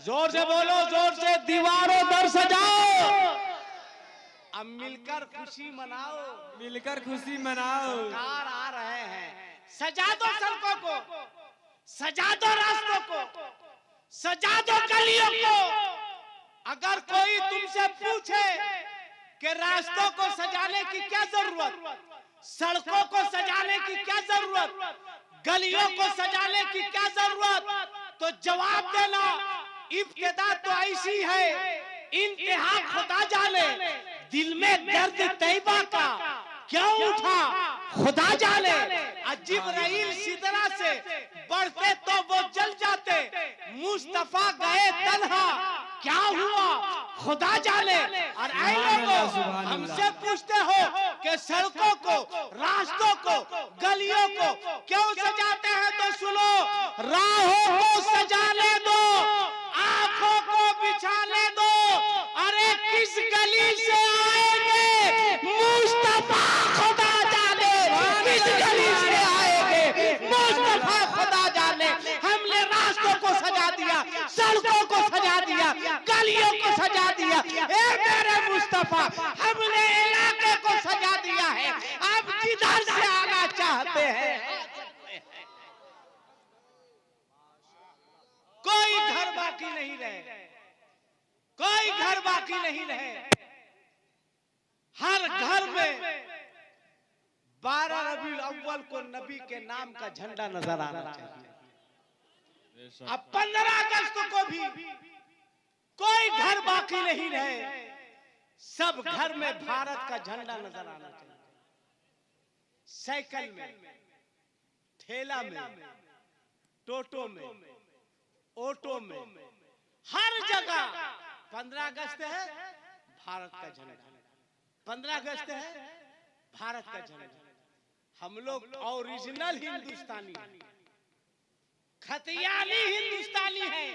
जोर से बोलो, जोर से, दीवारों दर सजाओ, अब मिलकर खुशी मनाओ, मिलकर खुशी मनाओ। सरकार आ रहे हैं। सजा दो सड़कों को, सजा दो रास्तों को, सजा दो गलियों को। अगर कोई तुमसे पूछे कि रास्तों को सजाने की क्या जरूरत, सड़कों को सजाने की क्या जरूरत, गलियों को सजाने की क्या जरूरत, तो जवाब देना इब्तिदा तो ऐसी है, इंतहा खुदा जाने, दिल में दर्द तैबा का क्यों उठा खुदा जाने। जिब्राइल सिदरा से बढ़ते तो वो जल जाते, मुस्तफा गए तन्हा क्या हुआ खुदा जाने। और ऐ लोगों हमसे पूछते हो कि सड़कों को, रास्तों को, गलियों को क्यों सजाते हैं, तो सुनो, राहों को सजाने दो, आंखों को बिछाने दो। अरे किस गली से आएंगे मुस्तफा खुदा जाने, किस गली से आएंगे मुस्तफा खुदा जाने। हमने रास्तों को सजा दिया, सड़कों को सजा दिया, गलियों को सजा दिया, ए मेरे मुस्तफा हमने इलाके को सजा दिया है। अब जिधर से आना चाहते हैं, कोई घर बाकी नहीं रहे, कोई घर बाकी नहीं रहे। हर घर में 12 रबीउल अव्वल को नबी के नाम का झंडा नजर आना चाहिए। अब 15 अगस्त को भी कोई घर बाकी नहीं रहे, सब घर में भारत का झंडा नजर आना चाहिए। साइकिल में, ठेला में, टोटो में, ऑटो में, हर जगह 15 अगस्त है भारत का झंडा, 15 अगस्त है भारत का झंडा। हम लोग ओरिजिनल हिंदुस्तानी हैं, खतियानी हिंदुस्तानी है।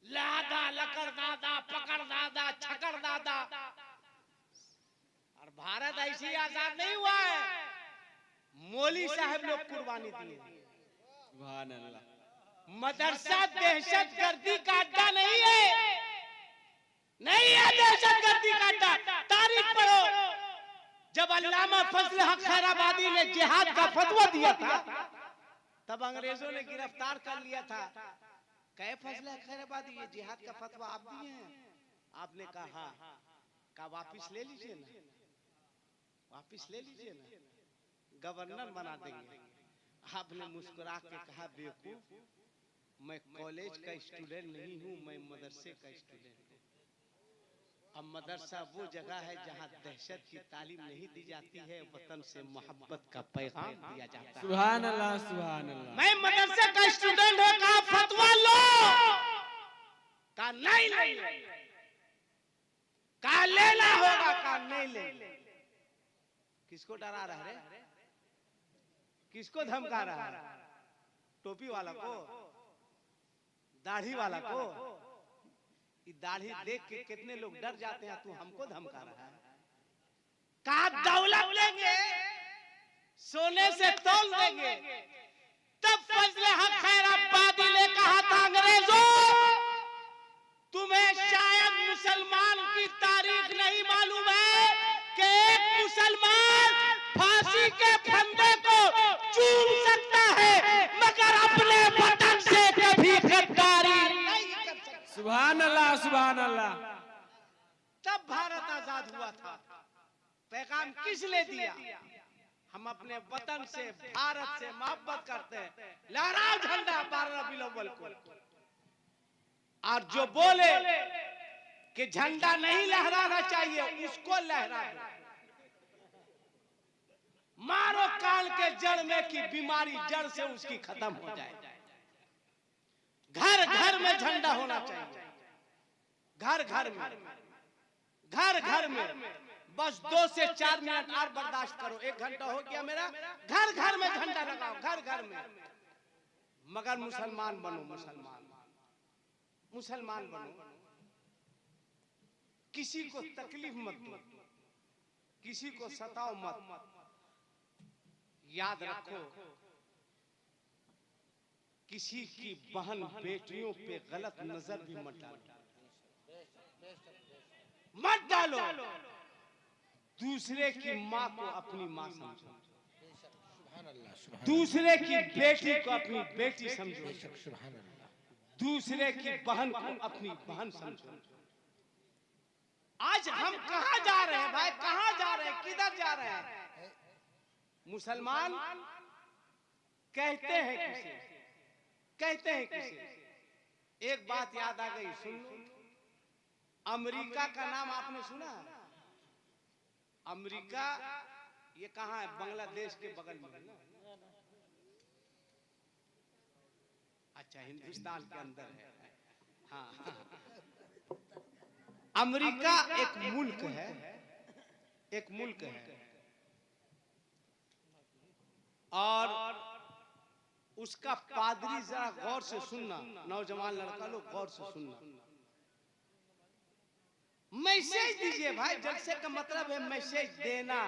लादा, लकर दादा, पकड़ दादा, छकड़ दादा। और भारत ऐसी आजाद नहीं हुआ है, मौली साहब लोग कुर्बानी दी है। सुभान अल्लाह। मदरसा दहशतगर्दी का अड्डा नहीं है, नहीं है दहशतगर्दी का अड्डा। तारीख पढ़ो, जब अल्लामा फजल हक खैराबादी ने जिहाद का फतवा दिया था तब अंग्रेजों ने गिरफ्तार कर लिया था। कहे फजल हक खैराबादी ये जिहाद का फतवा आप दिए हैं? आपने कहा हाँ। कहा वापिस ले लीजिए ना, वापिस ले लीजिए ना, गवर्नर बना देंगे। आपने मुस्कुरा के कहा बेवकूफ, मैं कॉलेज का स्टूडेंट नहीं हूँ, मैं मदरसे का स्टूडेंट हूँ। अब मदरसा वो जगह है जहाँ दहशत की तालीम नहीं दी जाती है, वतन से मोहब्बत का पैगाम दिया जाता है। सुभान अल्लाह, सुभान अल्लाह। मैं मदरसे का स्टूडेंट हूँ, कहा फतवा लो, कहा नहीं ले, कहा लेना होगा, कहा नहीं ले। किसको डरा रहा है? किसको धमका रहा है? टोपी वाला को, दाढ़ी वाला को? दाढ़ी देख के कितने लोग डर जाते हैं, तू हमको धमका रहा है। कहा दौलत लेंगे, सोने से तौल देंगे। तब फजल हक खैराबादी ने कहा था अंग्रेजों, तुम्हें शायद मुसलमान की तारीख नहीं मालूम है कि एक मुसलमान फांसी के फंदे को चूम सकता है मगर अपने वतन से कभी गद्दारी नहीं कर सकता। सुभान अल्लाह, सुभान अल्लाह। तब भारत आजाद हुआ था। पैगाम किस लिए दिया? हम अपने वतन से, भारत से मोहब्बत करते हैं। लहराओ झंडा 12 रबीउल अव्वल को। और जो बोले कि झंडा नहीं लहराना चाहिए, उसको लहरा दो। मारो काल के जड़ में की बीमारी जड़ से उसकी खत्म हो जाए। घर घर में झंडा होना चाहिए, घर घर में, घर घर में। बस 2 से 4 मिनट और बर्दाश्त करो, 1 घंटा हो गया मेरा। घर घर में झंडा लगाओ, घर घर में। मगर मुसलमान बनो, मुसलमान बनो। किसी को तकलीफ मत दो, किसी को सताओ मत। याद रखो, किसी की बहन बेटियों पे गलत नजर भी मत डालो। दूसरे की माँ को अपनी माँ समझो, दूसरे की बेटी को अपनी बेटी समझो, दूसरे की बहन को अपनी बहन समझो। आज हम कहाँ जा रहे हैं भाई? कहाँ जा रहे हैं? किधर जा रहे हैं? मुसलमान कहते हैं किसे, कहते हैं किसे। एक बात याद आ गई, सुन लो। अमेरिका का नाम आपने सुना? अमेरिका ये कहाँ है? बांग्लादेश के बगल में है ना? अच्छा, हिंदुस्तान के अंदर है। हाँ, अमेरिका एक मुल्क है, एक मुल्क है। और उसका पादरी, जरा गौर से सुनना, नौजवान लड़का लोग गौर से सुनना। मैसेज दीजिए भाई, जलसे का मतलब है मैसेज देना।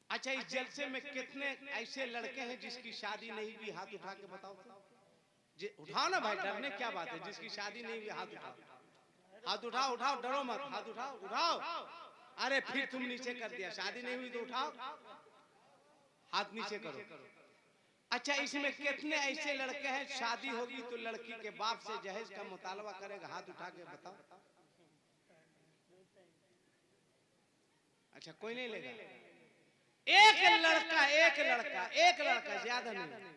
अच्छा, इस जलसे में कितने ऐसे लड़के हैं जिसकी शादी नहीं हुई? हाथ उठा के बताओ तो। उठाओ ना भाई, डरने क्या बात है? जिसकी शादी नहीं हुई हाथ उठाओ, हाथ उठाओ, उठाओ, डरो मत, हाथ उठाओ, उठाओ। अरे फिर तुम नीचे कर दिया, शादी नहीं हुई तो उठाओ, हाथ नीचे करो। अच्छा, इसमें कितने ऐसे लड़के हैं शादी होगी तो लड़की के बाप से जहेज का मुतालबा करेगा? हाथ उठा के बताओ। अच्छा, कोई नहीं लेगा। एक लड़का, एक लड़का, एक लड़का, ज्यादा नहीं।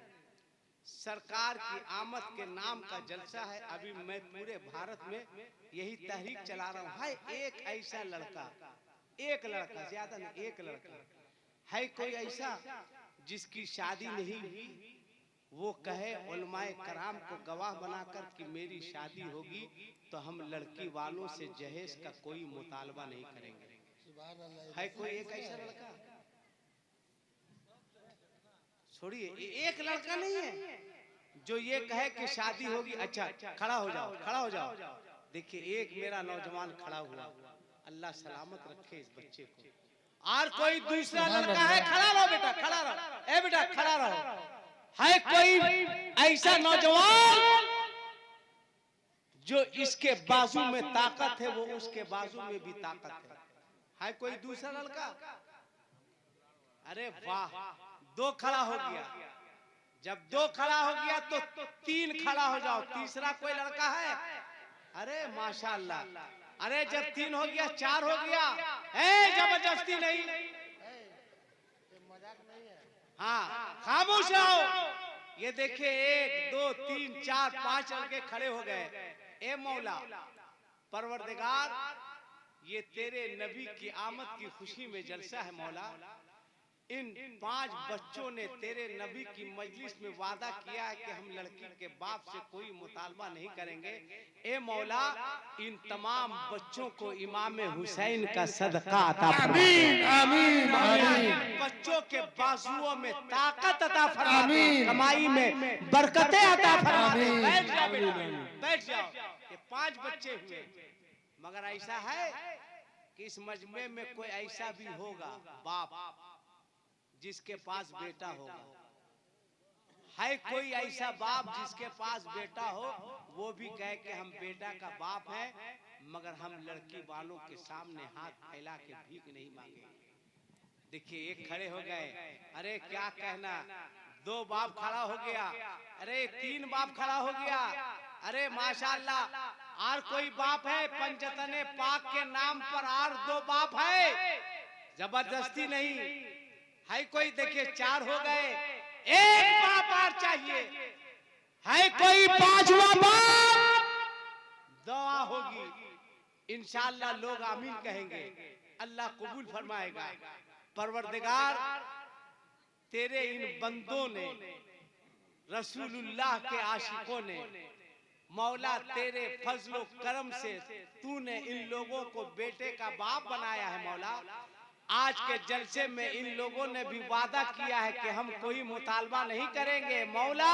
सरकार की आमद के नाम का जलसा है। अभी मैं पूरे भारत में यही तहरीक चला रहा हूँ। भाई एक ऐसा लड़का, एक लड़का, ज्यादा नहीं, एक लड़का है कोई ऐसा जिसकी शादी नहीं हुई, वो कहे उलमाए कराम को गवाह बनाकर कि मेरी शादी होगी तो हम लड़की वालों से जहेज का कोई मुतालबा नहीं करेंगे? है कोई एक ऐसा लड़का? छोड़िए, एक लड़का नहीं है जो ये कहे कि शादी होगी। अच्छा, खड़ा हो जाओ, खड़ा हो जाओ। देखिए, एक मेरा नौजवान खड़ा हुआ, अल्लाह सलामत रखे इस बच्चे को। और कोई दूसरा लड़का है? खड़ा रहो बेटा, खड़ा रहो, ए बेटा खड़ा रहो। है कोई ऐसा नौजवान जो इसके बाजू में ताकत है, वो उसके बाजू में भी ताकत है? है कोई दूसरा लड़का? अरे वाह, 2 खड़ा हो गया। जब 2 खड़ा हो गया तो 3 खड़ा हो जाओ। तीसरा कोई लड़का है? अरे माशाल्लाह। अरे जब 3 हो गया, 4 हो गया। जबरदस्ती नहीं, हाँ खामोश रहो। ये देखिए 1 2 3 4 5 लड़के खड़े हो गए। ए मौला परवरदिगार, ये तेरे नबी की आमद की खुशी में जलसा है मौला। इन 5 बच्चों ने तेरे नबी की मजलिस में वादा किया है कि हम लड़की के बाप से कोई मुतालबा नहीं करेंगे। ए मौला, इन तमाम बच्चों को इमाम हुसैन का सदका अता फरमा। आमीन आमीन आमीन। बच्चों के बाजुओं में ताकत अता फरमा दे, कमाई में बरकतें अता फरमा दे। बैठ जाओ बेटा, बैठ जाओ। ये 5 बच्चे हुए, मगर ऐसा है कि इस मजमे में कोई ऐसा भी होगा बाप जिसके पास बेटा होगा। है कोई ऐसा बाप जिसके पास बेटा हो, वो भी कहे कि हम बेटा का बाप है, मगर हम लड़की वालों के सामने हाथ फैला के भीख नहीं मांगे। देखिए 1 खड़े हो गए। अरे क्या कहना, 2 बाप खड़ा हो गया। अरे 3 बाप खड़ा हो गया। अरे माशाल्लाह, और कोई बाप है? पंजतने पाक के नाम पर और 2 बाप है। जबरदस्ती नहीं है कोई। देखिए 4 हो गए। 1 बाप और चाहिए। है कोई 5वां बाप? दुआ होगी, इंशाअल्लाह लोग आमीन कहेंगे, अल्लाह कबूल फरमाएगा। परवरदिगार, तेरे इन बंदों ने, रसूलुल्लाह के आशिकों ने, मौला तेरे फजलो करम से तूने इन लोगों को बेटे का बाप बनाया है मौला। आज के जलसे में इन लोगों ने भी वादा किया है कि हम कोई मुतालबा नहीं करेंगे। मौला,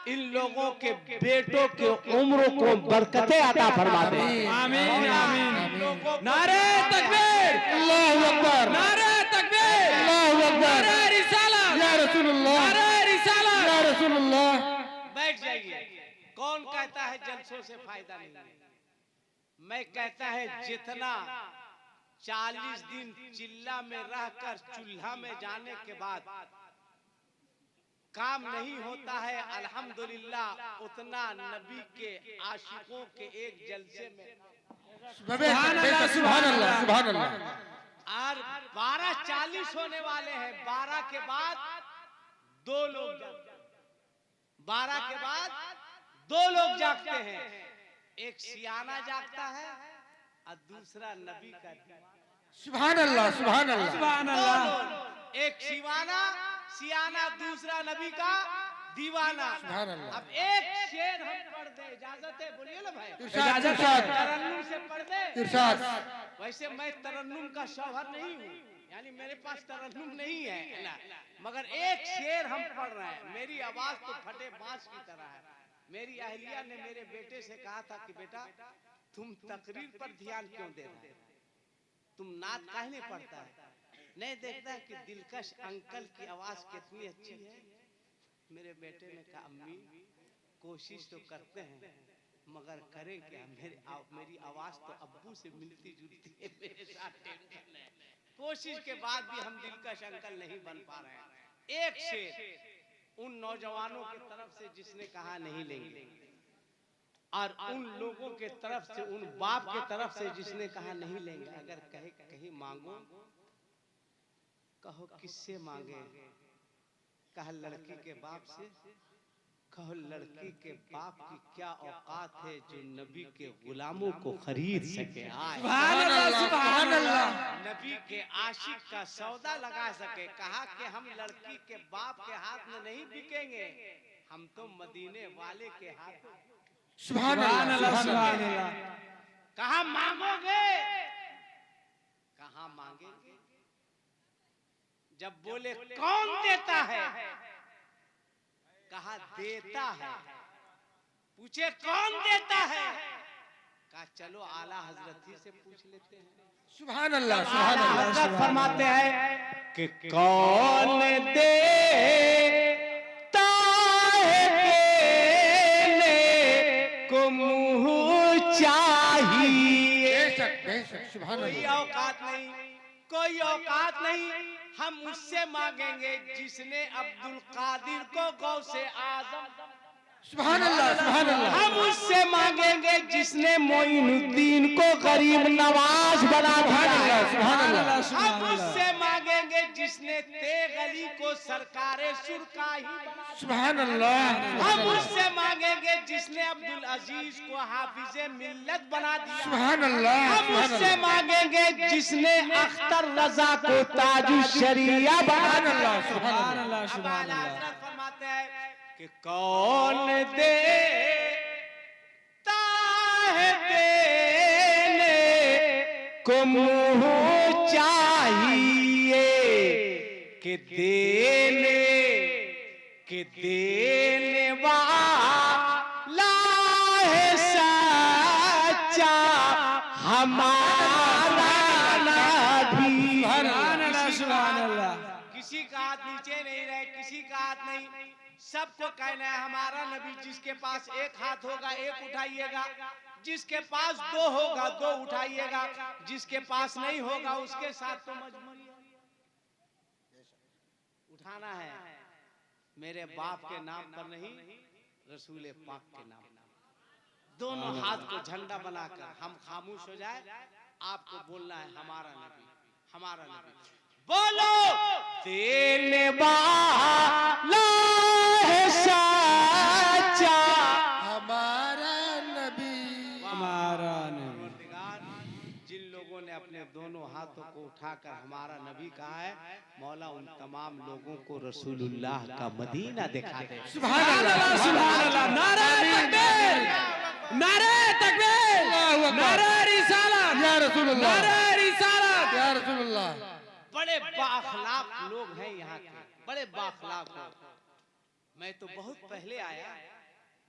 इन लोगों के बेटों के उम्रों को बरकतें अता फरमा दे। आमीन आमीन। नारे तकबीर, अल्लाहु अकबर, नारे तकबीर, अल्लाहु अकबर, नारे रिसालत, या रसूलुल्लाह, नारे रिसालत। या रसूलुल्लाह। बैठ जाइए। कौन कहता है जलसों से फायदा नहीं है? मैं कहता है जितना 40 दिन चिल्ला में रहकर चूल्हा में जाने के बाद काम नहीं होता है, अल्हम्दुलिल्लाह उतना नबी के आशिकों के एक जलसे में सुभान अल्लाह सुभान अल्लाह सुभान अल्लाह। और 12:40 होने वाले हैं। 12 के बाद 2 लोग जागते हैं। 12 के बाद 2 लोग जागते हैं। एक सियाना जागता है और दूसरा नबी का दीवाना। सुभान अल्लाह सुभान अल्लाह सुभान अल्लाह। एक सियाना दूसरा नबी का दीवाना। सुभान अल्लाह। अब एक शेर हम पढ़ दे, इजाजत है? बोलिए ना भाई, इरशाद इरशाद तरन्नुम से पढ़ दे। इरशाद। वैसे मैं तरन्नुम का शौहर नहीं हूँ, यानी मेरे पास तरन्नुम नहीं है ना, मगर एक शेर हम पढ़ रहे हैं। मेरी आवाज तो फटे बांस की तरह है। मेरी अहलिया ने मेरे बेटे से कहा था कि बेटा तुम तकरीर पर ध्यान क्यों दे रहे हैं, तुम नात काहे नहीं पढ़ता है, नहीं देखता कि दिलकश अंकल की आवाज कितनी अच्छी है। मेरे बेटे ने कहा अम्मी कोशिश तो करते हैं मगर करें क्या, मेरी आवाज तो अब्बू से मिलती जुलती है, मेरे साथ टेंशन है। कोशिश के बाद भी हम दिलकश अंकल नहीं बन पा रहे हैं। एक शेर उन नौजवानों की तरफ से जिसने कहा नहीं लेंगे, और उन लोगों के तरफ से, उन बाप के तरफ से जिसने कहा नहीं लेंगे। अगर कहे कहीं मांगो, कहो किससे मांगे, कहा लड़की के बाप से। कहो लड़की के बाप की क्या औकात है जो नबी के गुलामों को खरीद सके। सुभान अल्लाह सुभान अल्लाह। नबी के आशिक का सौदा लगा सके। कहा कि हम लड़की के बाप के हाथ में नहीं बिकेंगे, हम तो मदीने वाले के हाथ। सुभान अल्लाह सुभान अल्लाह। कहा मांगोगे, कहा मांगेंगे। जब बोले कौन देता है, कहा देता है। पूछे कौन देता है, कहा चलो आला हजरत ही से पूछ लेते हैं। सुभान अल्लाह सुभान आला अल्लाह। हजरत फरमाते हैं कि कौन देता है को मुँह चाहिए। बेशक बेशक सुभान कोई अल्लाह औकात नहीं, कोई औकात नहीं। हम उससे मांगेंगे जिसने अब्दुल कादिर को गौसे आजम, सुभान अल्लाह हम उससे मांगेंगे जिसने मोइनुद्दीन को गरीब नवाज बना दिया, सुभान अल्लाह हम उससे मांगेंगे जिसने तेग अली को सरकारे सुरकाही बना, सुभान अल्लाह हम उससे मांगेंगे जिसने अब्दुल अजीज को हाफिजे मिल्लत बना दिया, सुभान अल्लाह हम उससे मांगेंगे जिसने अख्तर रजा को ताजु शरिया बना दिया। सुभान अल्लाह अब आला हज़रत फरमाते हैं कि कौन देता है देने को मुँह चाहिए कि देने वाला है सच्चा हमारा नबी। किसी का हाथ नीचे नहीं रहे, किसी का हाथ नहीं, सबको कहना है हमारा नबी। जिसके पास एक हाथ होगा एक उठाइएगा, जिसके पास दो होगा दो उठाइएगा, जिसके पास नहीं होगा उसके साथ तो मजबूरी है, उठाना है। मेरे बाप के नाम पर नहीं, रसूल पाक के नाम पर। दोनों हाथ को झंडा बनाकर हम खामोश हो जाए, आपको बोलना है हमारा नबी, हमारा नबी। बोलो देने वाला है सच्चा हमारा नबी हमारा नबी। जिन लोगों ने अपने दोनों हाथों को उठाकर हमारा नबी कहा है, मौला उन तमाम लोगों को रसूलुल्लाह का मदीना दिखा दे। सुभान अल्लाह सुभान अल्लाह नारे तकबीर नारे तकबीर, नारे रिसालत, या रसूलुल्लाह नारे रिसालत। या रसूलुल्लाह। बड़े बाखलाक लोग हैं यहाँ के, बड़े बाखलाक लोग। मैं तो बहुत पहले आया,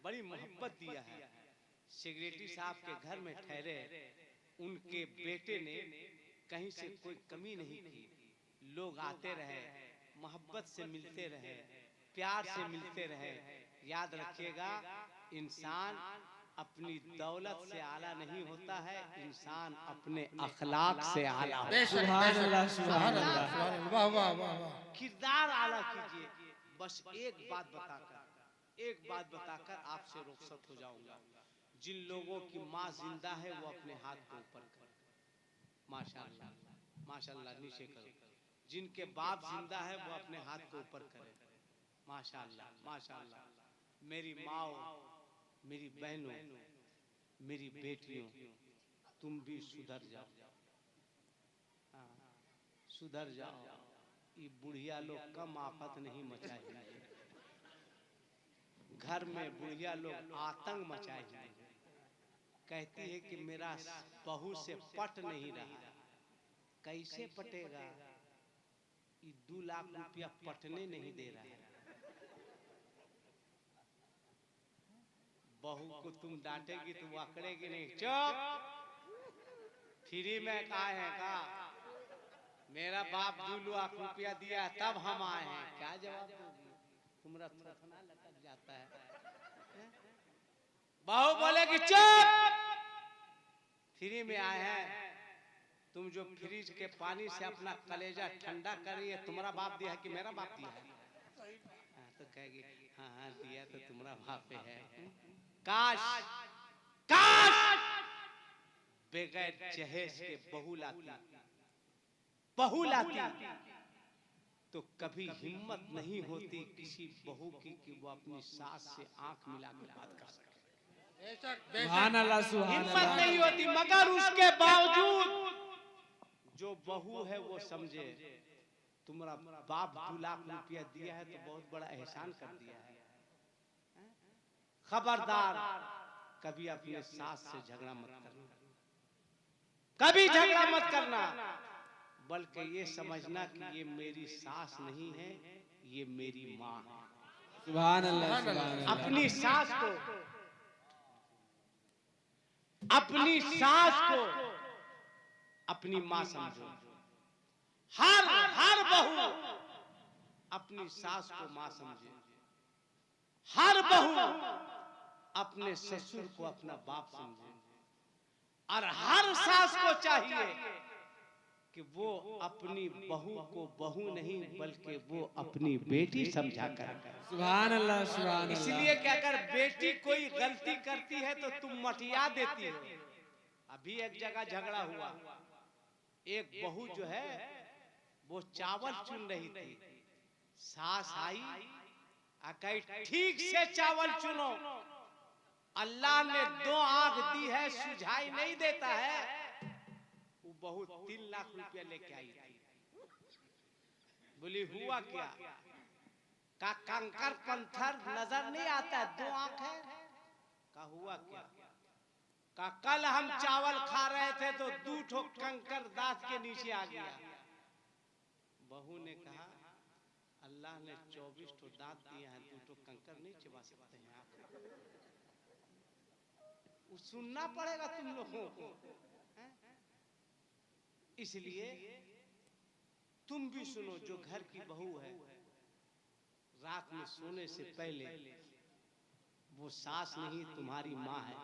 बड़ी मोहब्बत दिया है। सेक्रेटरी साहब के घर में ठहरे, उनके बेटे ने कहीं से कोई कमी नहीं की। लोग आते रहे, मोहब्बत से मिलते रहे, प्यार से मिलते रहे। याद रखिएगा, इंसान अपनी दौलत से आला नहीं होता है, इंसान अपने अखलाक से आला होता है। सुभान अल्लाह सुभान अल्लाह वाह वाह वाह। किरदार आला कीजिए। बस एक बात बताकर आपसे रुखसत हो जाऊंगा। जिन लोगों की माँ जिंदा है वो अपने हाथ को ऊपर करें, माशाअल्लाह माशाअल्लाह, नीचे करो। जिनके बाप जिंदा है वो अपने हाथ को ऊपर करें, माशाअल्लाह माशाअल्लाह। मेरी माँ, मेरी बहनों, मेरी बेटियों, तुम भी सुधर जाओ, सुधर जाओ। ये बुढ़िया लोग कम आफत नहीं मचाएंगे, घर में बुढ़िया लोग आतंक मचाएंगे। कहती है कि मेरा बहू से पट नहीं रहा। कैसे पटेगा? ये 2 लाख रुपया पटने नहीं दे रहा है। बहू को तुम डांटेगी तो वो अकड़ेगी नहीं। चुप, फ्री में कहा है का मेरा बाप 2 लाख रुपया दिया तब हम आए हैं, क्या जवाब दोगी? तुम्हारा थोथना लटक जाता है। बहू बोलेगी चुप, फ्री में आए हैं। तुम जो फ्रिज के पानी से अपना कलेजा ठंडा कर रही है, तुम्हारा बाप दिया है कि मेरा बाप दिया है? तो कहेगी हाँ हाँ दिया तो तुम्हारा बाप है। काश काश बगैर जहेज के बहू लाती तो कभी हिम्मत नहीं होती किसी बहू की कि वो अपनी सास से आंख मिला के बात कर सके। सुभान अल्लाह सुभान हिम्मत अल्लाह। नहीं होती, मगर उसके बावजूद जो बहू है वो समझे तुम्हारा बाप 2 लाख रुपया दिया है तो बहुत बड़ा एहसान कर दिया है। खबरदार, कभी अपने सास से झगड़ा मत करना, कभी झगड़ा मत करना, बल्कि ये समझना कि ये मेरी सास नहीं है, ये मेरी माँ है। सुभान अल्लाह सुभान अल्लाह। अपनी सास को अपनी माँ समझो। हर बहू अपनी सास को माँ समझे, हर बहू अपने ससुर को अपना बाप समझे, और हर सास को चाहिए कि वो अपनी बहू को बहू नहीं बल्कि वो अपनी बेटी समझा कर। सुभान अल्लाह, सुभान अल्लाह। इसलिए क्या कर, बेटी कोई गलती करती है तो तुम मटिया देती हो। अभी एक जगह झगड़ा हुआ, एक बहू जो है वो चावल चुन रही थी, सास आई कही ठीक से चावल चुनो, अल्लाह ने 2 आंख दी है, सुझाई नहीं देता है। वो बहू 3 लाख रुपया लेके आई थी। बोली हुआ क्या? का कंकर पत्थर नजर नहीं आता है, 2 आंख है। का हुआ क्या? का कल हम चावल खा रहे थे तो 2 ठो कंकर दांत के नीचे आ गया। बहू ने कहा अल्लाह ने 24 ठो दांत दिए हैं, 2 ठो कंकर नहीं चबा सकते हैं आप। वो सुनना पड़ेगा तुम लोगों को। इसलिए तुम भी सुनो, जो घर की बहू है रात में सोने से पहले वो सास नहीं तुम्हारी माँ है,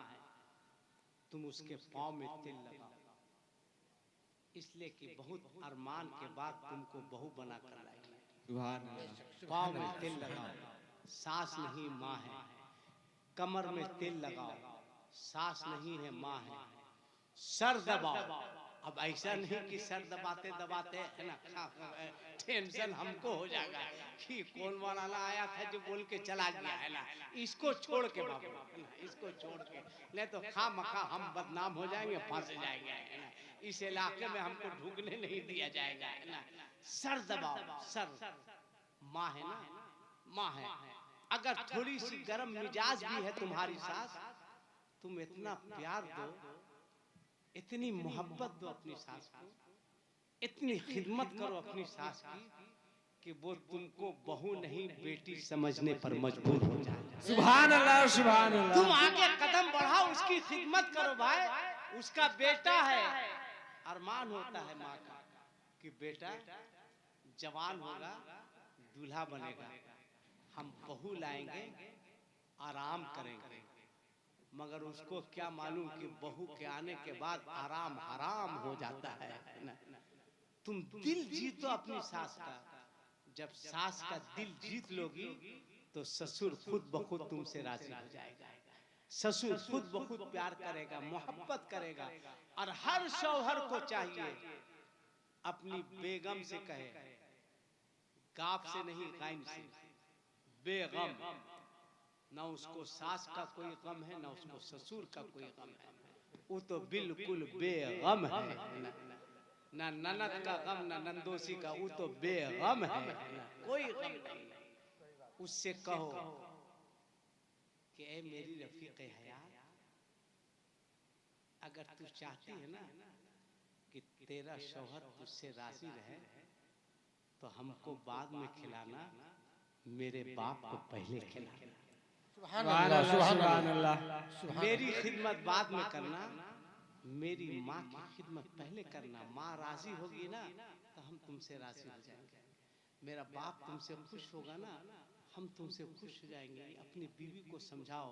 तुम उसके पाँव में तेल लगाओ, इसलिए कि बहुत अरमान के बाद तुमको बहू बना कर लाई। सुभान अल्लाह। पाँव में तेल लगाओ, सास नहीं माँ है। कमर में तेल लगाओ, सास नहीं है माँ है। सर दबाओ। अब ऐसा नहीं कि सर दबाते दबाते है ना टेंशन हमको हो जाएगा कि कौन वाला आया था जो बोल के चला गया है ना, इसको छोड़ के बाबू, इसको छोड़ के, नहीं तो खा मखा हम बदनाम हो जाएंगे, फंस जाएंगे है ना। इस इलाके में हमको ढूंढने नहीं दिया जाएगा है ना। सर दबाओ, सर माँ है ना, माँ है। अगर थोड़ी सी गर्म मिजाज भी है तुम्हारी सास, तुम इतना प्यार दो, इतनी मोहब्बत दो अपनी सास को, इतनी खिदमत करो अपनी सास की कि वो तुमको बहू नहीं बेटी समझने पर मजबूर हो जाए। सुभान अल्लाह, सुभान अल्लाह। तुम आगे कदम बढ़ाओ, उसकी खिदमत करो भाई। उसका बेटा है, अरमान होता है माँ का कि बेटा जवान होगा, दूल्हा बनेगा, हम बहू लाएंगे, आराम करेंगे। मगर उसको क्या मालूम कि बहू के आने के बाद आराम हराम हो जाता है ना। तुम दिल जीतो अपनी सास का। जब सास का दिल जीत लोगी तो ससुर खुद ब खुद तुमसे राजी हो जाएगा। ससुर खुद ब खुद प्यार करेगा, मोहब्बत करेगा। और हर शौहर को चाहिए अपनी बेगम से कहे, गाफ से नहीं गाइन से, बेगम। ना उसको सास का कोई गम है, ना उसको ससुर का कोई गम है, वो तो बिल्कुल बेगम है। ना ननद का गम, ना नंदोसी का, वो तो बेगम है, कोई गम नहीं। उससे कहो कि ए मेरी रफीक हयात, अगर तू चाहती है ना कि तेरा शौहर तुझसे राजी रहे तो हमको बाद में खिलाना, मेरे बाप को पहले खिलाना। सुभान अल्लाह, सुभान अल्लाह। मेरी खिदमत बाद में करना, मेरी माँ की खिदमत पहले करना। माँ राजी होगी ना तो हम तुमसे राजी हो जाएंगे। मेरा बाप तुमसे खुश होगा ना, हम तुमसे खुश हो जाएंगे। अपनी बीवी को समझाओ,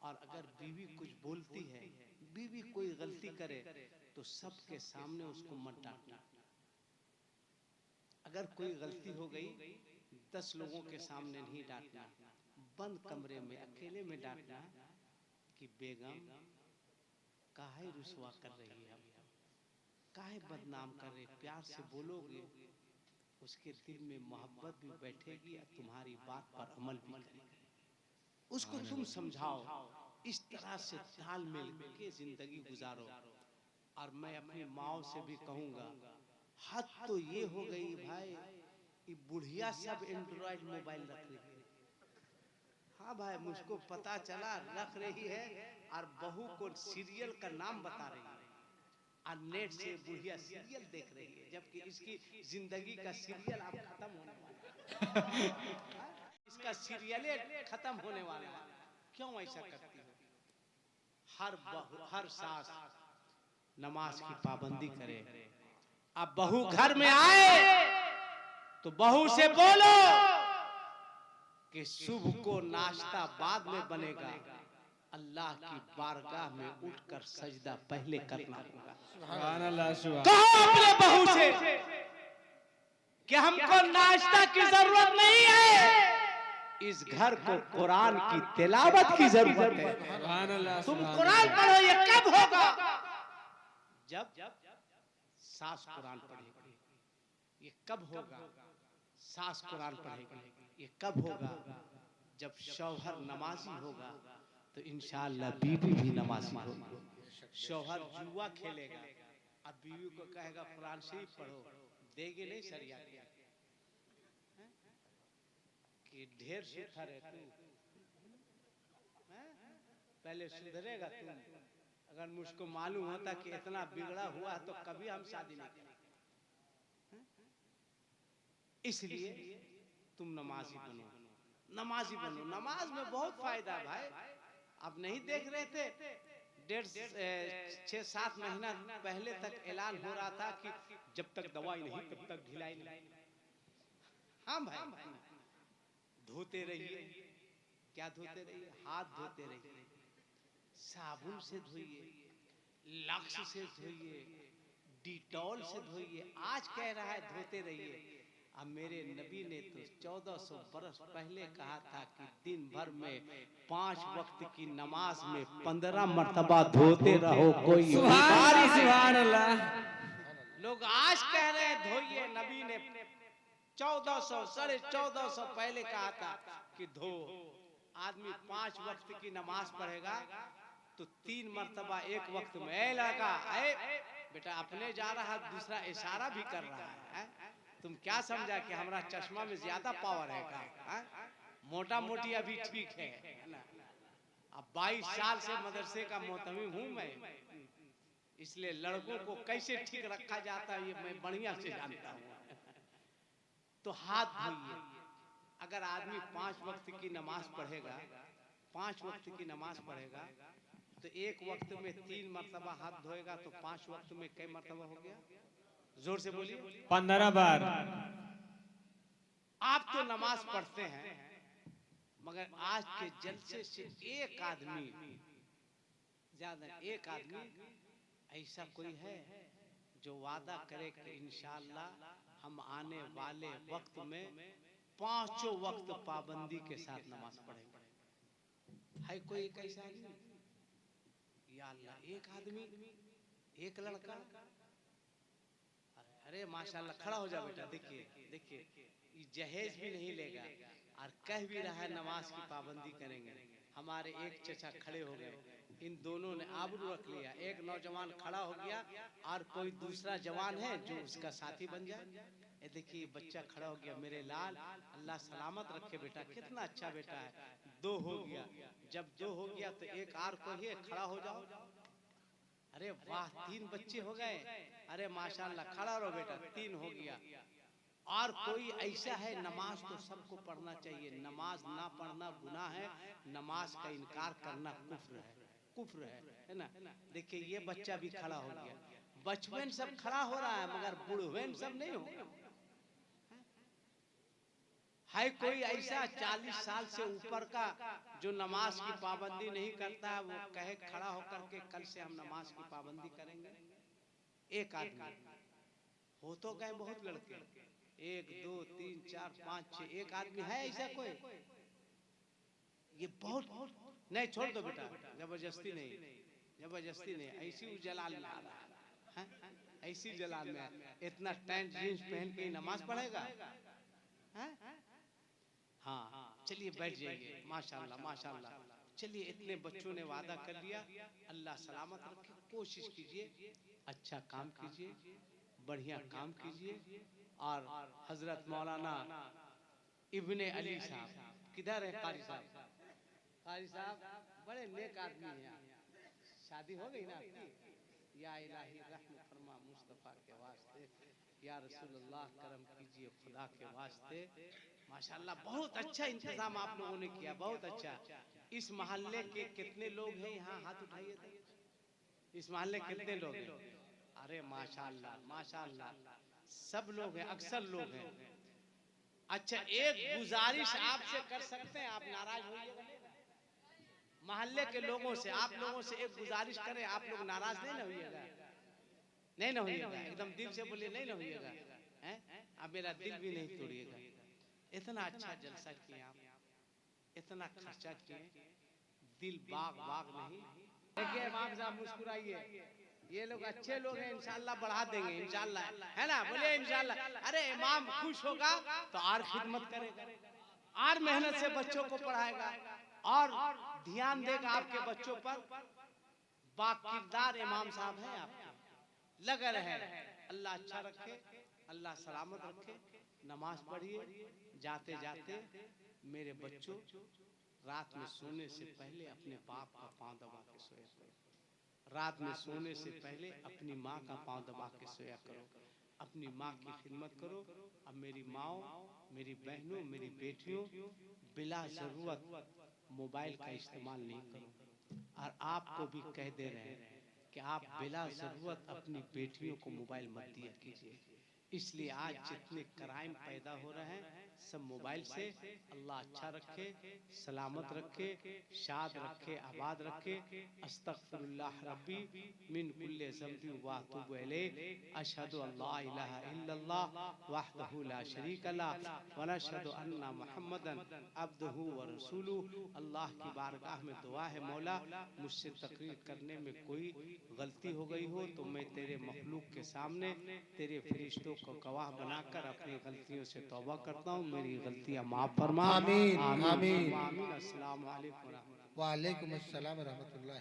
और अगर बीवी कुछ बोलती है, बीवी कोई गलती करे तो सबके सामने उसको मत डांटना। अगर कोई गलती हो गई 10 लोगों के सामने नहीं डांटना, बंद कमरे में अकेले में डांटना कि बेगम काहे रुसवा कर रही है, काहे बदनाम कर रही। प्यार से बोलोगे, उसके दिल में मोहब्बत भी बैठेगी और तुम्हारी बात पर अमल भी करेगी। उसको तुम समझाओ, इस तरह से तालमेल के जिंदगी गुजारो। और मैं अपनी माओ से भी कहूंगा, हद तो ये हो गई भाई, ये बुढ़िया सब एंड्रॉइड मोबाइल रख रही है। हाँ भाई, मुझको पता चला रख रही है, और बहू को सीरियल का नाम बता रही है, और नेट से बुढ़िया सीरियल देख रही है, जबकि इसकी जिंदगी का सीरियल अब खत्म होने वाला है। इसका सीरियल खत्म होने वाला है। क्यों ऐसा करती हो? हर सास नमाज की पाबंदी करे। अब बहू घर में आए तो बहू से बोलो कि सुबह को नाश्ता बाद में बनेगा, अल्लाह की बारगाह में उठकर सजदा पहले करना होगा। सुभान अल्लाह सुभान। कहो अपने बहू से कि हमको नाश्ता की जरूरत नहीं है, इस घर को कुरान की तिलावत की जरूरत है। सुभान अल्लाह तुम सुभान। कुरान पढ़ो, ये कब होगा? जब सास कुरान पढ़ेगी। ये कब होगा? सास कुरान पढ़ेगी। ये कब होगा? जब शौहर नमाजी होगा तो इंशाअल्लाह बीवी भी नमाजी होगी। शौहर जुआ खेलेगा, अब बीवी को कहेगा कुरान शरीफ पढ़ो, देगी नहीं सरिया के कि ढेर सुथर है तू, पहले सुधरेगा तू। अगर मुझको मालूम होता कि इतना बिगड़ा हुआ तो कभी हम शादी नहीं करें। इसलिए तुम नमाजी बनो, नमाजी बनो। नमाज में बहुत फायदा है भाई। आप नहीं देख रहे थे 6-7 महीना पहले तक ऐलान हो रहा था कि जब तक दवाई नहीं तब तक ढिलाई नहीं। हाँ भाई, धोते रहिए। क्या धोते रहिए? हाथ धोते रहिए, साबुन से धोइए, लक्स से धोइए, डिटॉल से धोइए। आज कह रहा है धोते रहिए। अब मेरे नबी ने तो 1400 बरस पहले कहा था कि दिन भर में 5 वक्त की नमाज में 15 मर्तबा धोते रहो। कोई सुभान अल्लाह। लोग आज कह रहे हैं धोइए। नबी ने 1400 1450 पहले कहा था कि धो। आदमी 5 वक्त की नमाज पढ़ेगा तो 3 मर्तबा एक वक्त में लगा। बेटा अपने जा रहा, दूसरा इशारा भी कर रहा है। तुम क्या समझा कि हमारा चश्मा में ज्यादा पावर है का? मोटा मोटी अभी ठीक है ना। अब 22 साल से मदरसे का मोहतमी हूँ मैं, इसलिए लड़कों को कैसे ठीक रखा जाता है ये मैं बढ़िया से जानता हूँ। तो हाथ धोइए। अगर आदमी 5 वक्त की नमाज पढ़ेगा, 5 वक्त की नमाज पढ़ेगा तो एक वक्त में 3 मर्तबा हाथ धोएगा तो 5 वक्त में कई मर्तबा हो गया? जोर से बोलिए। 15 बार। आप तो नमाज पढ़ते हैं, मगर आज के जलसे से एक आदमी, ज्यादा एक आदमी ऐसा कोई है जो वादा करे कि इंशाअल्लाह हम आने वाले वक्त में 5 वक्त पाबंदी के साथ नमाज पढ़ेंगे? है कोई एक ऐसा आदमी? या अल्लाह, एक आदमी, एक लड़का। अरे माशाल्लाह, खड़ा हो जा बेटा। देखिए देखिए, ये जहेज भी नहीं लेगा और कह भी रहा है नमाज की पाबंदी करेंगे। हमारे एक चचा खड़े हो गए, इन दोनों ने आबरू रख लिया। एक नौजवान खड़ा हो गया और कोई दूसरा जवान है जो उसका साथी बन जाए। ये देखिए बच्चा खड़ा हो गया। मेरे लाल, अल्लाह सलामत रखे बेटा, कितना अच्छा बेटा है। 2 हो गया। जब 2 हो गया तो एक और कोई खड़ा हो जाओ। अरे वाह, 3 बच्चे हो गए। अरे माशाल्लाह, खड़ा रहो बेटा, 3 हो गया। और कोई ऐसा है, नमाज तो सबको पढ़ना चाहिए। नमाज ना पढ़ना गुनाह है, नमाज का इनकार करना कुफ्र है, कुफ्र है ना। देखिए ये बच्चा भी खड़ा हो गया। बचपन सब खड़ा हो रहा है मगर बुढ़वेन सब नहीं हो गया। है कोई ऐसा 40 साल से ऊपर का जो नमाज की पाबंदी नहीं करता है, वो कहे खड़ा होकर के कल से हम नमाज की पाबंदी करेंगे? एक आदमी हो तो गए, बहुत लड़के, 1 2 3 4 5 6, एक आदमी है ऐसा कोई? ये बहुत नहीं, छोड़ दो बेटा, जबरदस्ती नहीं, जबरदस्ती नहीं। ऐसी जलाल में आ रहा है, ऐसी जलाल में इतना टाइट जींस पहन के नमाज पढ़ेगा? हाँ चलिए बैठ जाइए। माशाल्लाह माशाल्लाह। चलिए, इतने बच्चों ने वादा कर लिया, अल्लाह सलामत रखे। कोशिश कीजिए, अच्छा काम कीजिए, बढ़िया काम कीजिए। और हजरत मौलाना इब्ने अली साहब किधर है? कारी साहब, कारी साहब बड़े नेक आदमी हैं। शादी हो गई ना आपकी? या इलाही रहम फरमा मुस्तफा के वास्ते, या रसूलुल्लाह करम कीजिए खुदा के वास्ते। माशाल्लाह, बहुत अच्छा इंतजाम आप लोगों ने किया, बहुत अच्छा। इस मोहल्ले के कितने लोग हैं यहाँ? हाथ उठाइए तो। इस मोहल्ले कितने लोग हैं? अरे माशाल्लाह माशाल्लाह, सब लोग हैं, अक्सर लोग हैं। अच्छा, एक गुजारिश आपसे कर सकते हैं? आप नाराज होइएगा? मोहल्ले के लोगों से, आप लोगों से एक गुजारिश करें, आप लोग नाराज नहीं ना होइएगा, नहीं ना होइएगा, एकदम दिल से बोलिए नहीं ना होइएगा, हैं? आप मेरा दिल भी नहीं तोड़िएगा। इतना अच्छा जलसा किए आप, इतना खर्चा किए, दिल बाग बाग नहीं। देखिए इमाम साहब मुस्कुराइए, ये लोग अच्छे लोग हैं, इंशाल्लाह बढ़ा देंगे, इंशाल्लाह, है ना, बोलिए इंशाल्लाह। अरे इमाम खुश होगा तो और खिदमत करेगा, और मेहनत से बच्चों को पढ़ाएगा, और ध्यान देगा आपके बच्चों पर। बाकिरदार इमाम साहब हैं आपके, लगे रहे। अल्लाह अच्छा रखे, अल्लाह सलामत रखे। नमाज पढ़िए, जाते जाते मेरे बच्चों रात में सोने से पहले अपने बाप का पांव दबा के सोया करो। रात में सोने से पहले अपनी माँ का पांव दबा के सोया करो, अपनी माँ की खिदमत करो। अब मेरी माओ, मेरी बहनों, मेरी बेटियों, बिला जरूरत मोबाइल का इस्तेमाल नहीं करो। और आपको भी कह दे रहे हैं कि आप बिला जरूरत अपनी बेटियों को मोबाइल मत दिया कीजिए। इसलिए आज जितने क्राइम पैदा हो रहे हैं सब मोबाइल से। अल्लाह अच्छा रखे, सलामत रखे, शाद रखे, आबाद रखे। अस्तगफिरुल्लाह रब्बी मिन कुल्ले ज़ंबी व अतूबु इलैह। अशहदु अल्ला इलाहा इल्लल्लाह वहदहु ला शरीका लह व नशहदु अन्ना मुहम्मदन अब्दुहु व रसूलुहु। अल्लाह की बारगाह में दुआ है, मौला मुझसे तकरीर करने में कोई गलती हो गई हो तो मैं तेरे मखलूक के सामने तेरे फरिश्तों को गवाह बनाकर अपनी गलतियों से तौबा करता हूँ। मेरी गलतियाँ माफ फरमा। आमीन, आमीन। आमीन। अस्सलाम वालेकुम। वालेकुम अस्सलाम रहमतुल्लाह।